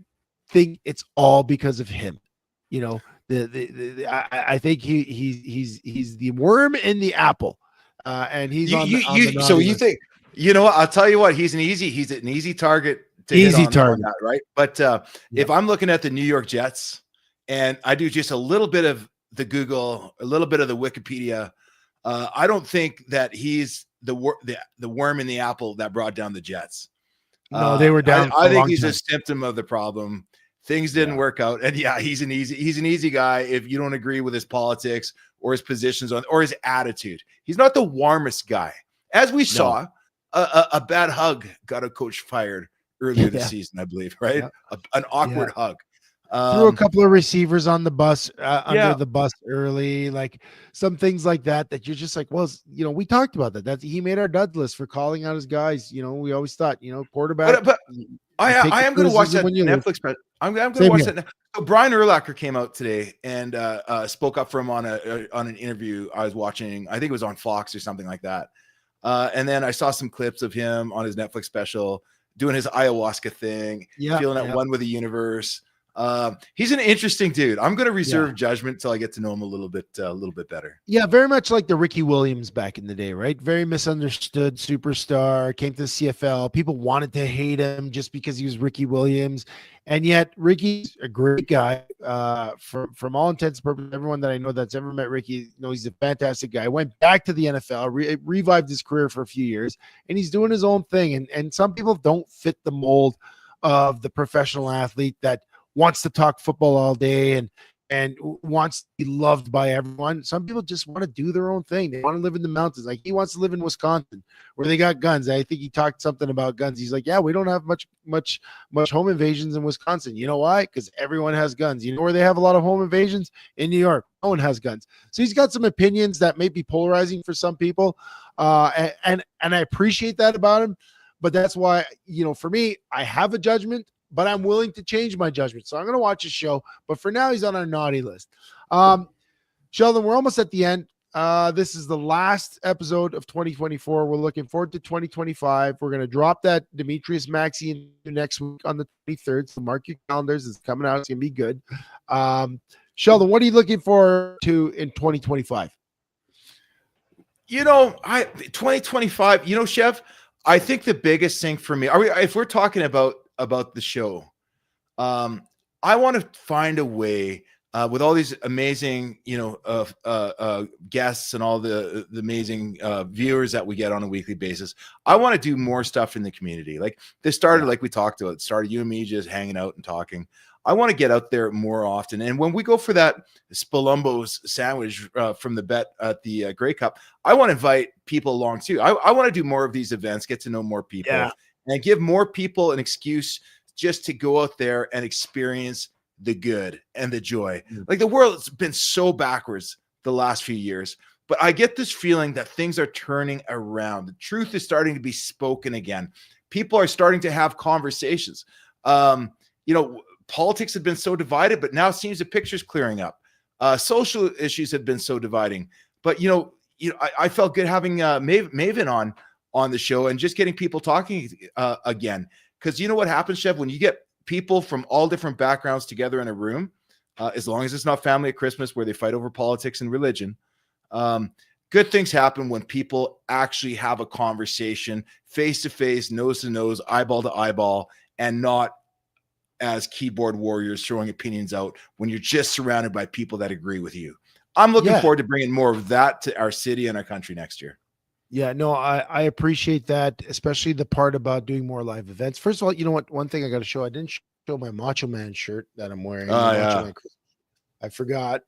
Speaker 3: think it's all because of him. You know, I think he's the worm in the apple, and he's on the
Speaker 2: so you think, you know what? I'll tell you what, he's an easy target to hit on that, right? But if I'm looking at the New York Jets and I do just a little bit of the Google, a little bit of the Wikipedia. I don't think that he's the worm in the apple that brought down the Jets.
Speaker 3: No, they were down.
Speaker 2: I think he's a symptom of the problem. Things didn't work out, and he's an easy guy if you don't agree with his politics or his positions on or his attitude. He's not the warmest guy, as we saw. A bad hug got a coach fired earlier this season, I believe. Right, an awkward hug.
Speaker 3: Threw a couple of receivers on the bus under the bus early, like some things like that you're just like, well, we talked about that. He made our dud list for calling out his guys. We always thought, quarterback.
Speaker 2: But I am going to watch that Netflix. I'm going to watch that. So Brian Urlacher came out today and spoke up for him on an interview I was watching. I think it was on Fox or something like that. And then I saw some clips of him on his Netflix special doing his ayahuasca thing, feeling at one with the universe. He's an interesting dude. I'm going to reserve judgment till I get to know him a little bit better. Yeah,
Speaker 3: very much like the Ricky Williams back in the day, right? Very misunderstood superstar, came to the CFL. People wanted to hate him just because he was Ricky Williams, and yet Ricky's a great guy. From all intents and purposes, everyone that I know that's ever met Ricky knows he's a fantastic guy. Went back to the NFL, revived his career for a few years, and he's doing his own thing. And some people don't fit the mold of the professional athlete that wants to talk football all day and wants to be loved by everyone. Some people just want to do their own thing. They want to live in the mountains. Like he wants to live in Wisconsin where they got guns. I think he talked something about guns. He's like, yeah, we don't have much home invasions in Wisconsin. You know why? Because everyone has guns. You know where they have a lot of home invasions? In New York. No one has guns. So he's got some opinions that may be polarizing for some people. And I appreciate that about him. But that's why, for me, I have a judgment, but I'm willing to change my judgment. So I'm going to watch his show. But for now, he's on our naughty list. Sheldon, we're almost at the end. This is the last episode of 2024. We're looking forward to 2025. We're going to drop that Demetrius Maxey next week on the 23rd. So mark your calendars. It's coming out. It's going to be good. Sheldon, what are you looking forward to in 2025?
Speaker 2: 2025, Chev, I think the biggest thing for me, if we're talking about the show, I want to find a way with all these amazing guests and all the amazing viewers that we get on a weekly basis. I want to do more stuff in the community. Like this started, like we talked about, it started you and me just hanging out and talking. I want to get out there more often. And when we go for that Spalumbo's sandwich from the bet at the Grey Cup, I want to invite people along too. I want to do more of these events, get to know more people, and give more people an excuse just to go out there and experience the good and the joy. Like the world's been so backwards the last few years, but I get this feeling that things are turning around. The truth is starting to be spoken again. People are starting to have conversations. Politics have been so divided, but now it seems the picture's clearing up. Social issues have been so dividing, but I felt good having Maven on the show and just getting people talking again. Because you know what happens, Chev, when you get people from all different backgrounds together in a room, as long as it's not family at Christmas where they fight over politics and religion, good things happen when people actually have a conversation face to face, nose to nose, eyeball to eyeball, and not as keyboard warriors throwing opinions out when you're just surrounded by people that agree with you. I'm looking forward to bringing more of that to our city and our country next year.
Speaker 3: Yeah, no, I appreciate that, especially the part about doing more live events. First of all, you know what? One thing I got to show, I didn't show my Macho Man shirt that I'm wearing. I forgot.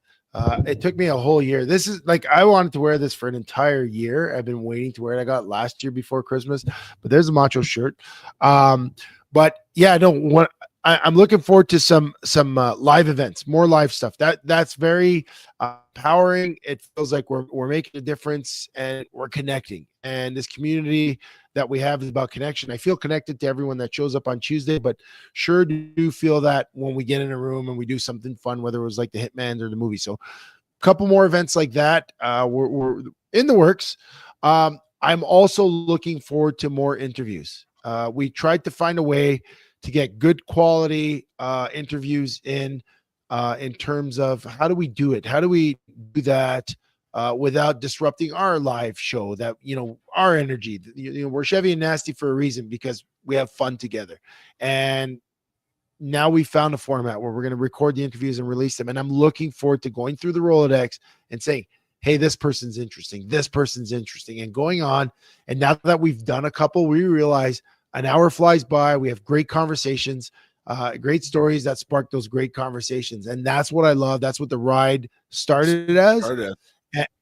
Speaker 3: It took me a whole year. This is like, I wanted to wear this for an entire year. I've been waiting to wear it. I got it last year before Christmas, but there's a Macho shirt. But yeah, no, I'm looking forward to some live events, more live stuff. That's very empowering. It feels like we're making a difference and we're connecting. And this community that we have is about connection. I feel connected to everyone that shows up on Tuesday, but sure do feel that when we get in a room and we do something fun, whether it was like the Hitman or the movie. So a couple more events like that. We're in the works. I'm also looking forward to more interviews. We tried to find a way to get good quality interviews in terms of how do we do it? How do we do that without disrupting our live show, that, our energy, we're Chevy and Nasty for a reason, because we have fun together. And now we found a format where we're going to record the interviews and release them. And I'm looking forward to going through the Rolodex and saying, hey, this person's interesting. This person's interesting, and going on. And now that we've done a couple, we realize an hour flies by. We have great conversations, great stories that spark those great conversations. And that's what I love. That's what the ride started as.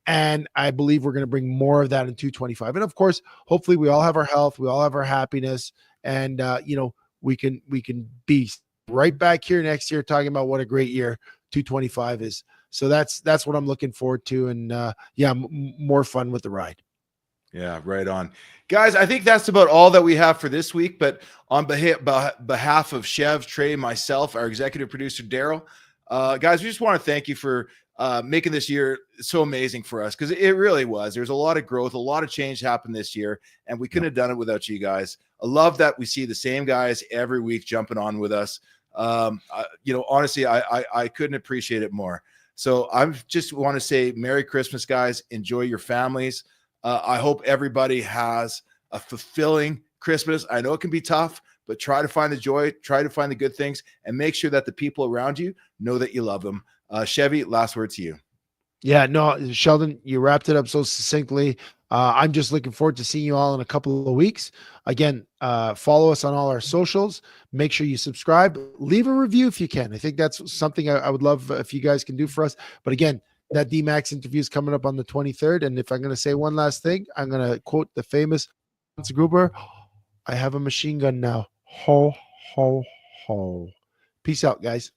Speaker 3: And I believe we're going to bring more of that in 225. And of course, hopefully we all have our health, we all have our happiness, and we can be right back here next year talking about what a great year 225 is. So that's what I'm looking forward to, and more fun with the ride.
Speaker 2: Yeah, right on. Guys, I think that's about all that we have for this week. But on behalf of Chev, Trey, myself, our executive producer, Daryl, guys, we just want to thank you for making this year so amazing for us, because it really was. There's a lot of growth, a lot of change happened this year, and we couldn't have done it without you guys. I love that we see the same guys every week jumping on with us. Honestly, I couldn't appreciate it more. So I just want to say Merry Christmas, guys. Enjoy your families. I hope everybody has a fulfilling Christmas. I know it can be tough, but try to find the joy, try to find the good things, and make sure that the people around you know that you love them. Chevy, last word to you.
Speaker 3: Yeah, no, Sheldon, you wrapped it up so succinctly. I'm just looking forward to seeing you all in a couple of weeks. Again, follow us on all our socials. Make sure you subscribe. Leave a review if you can. I think that's something I would love if you guys can do for us. But again, that D-Max interview is coming up on the 23rd. And if I'm going to say one last thing, I'm going to quote the famous Hans Gruber. I have a machine gun now. Ho, ho, ho. Peace out, guys.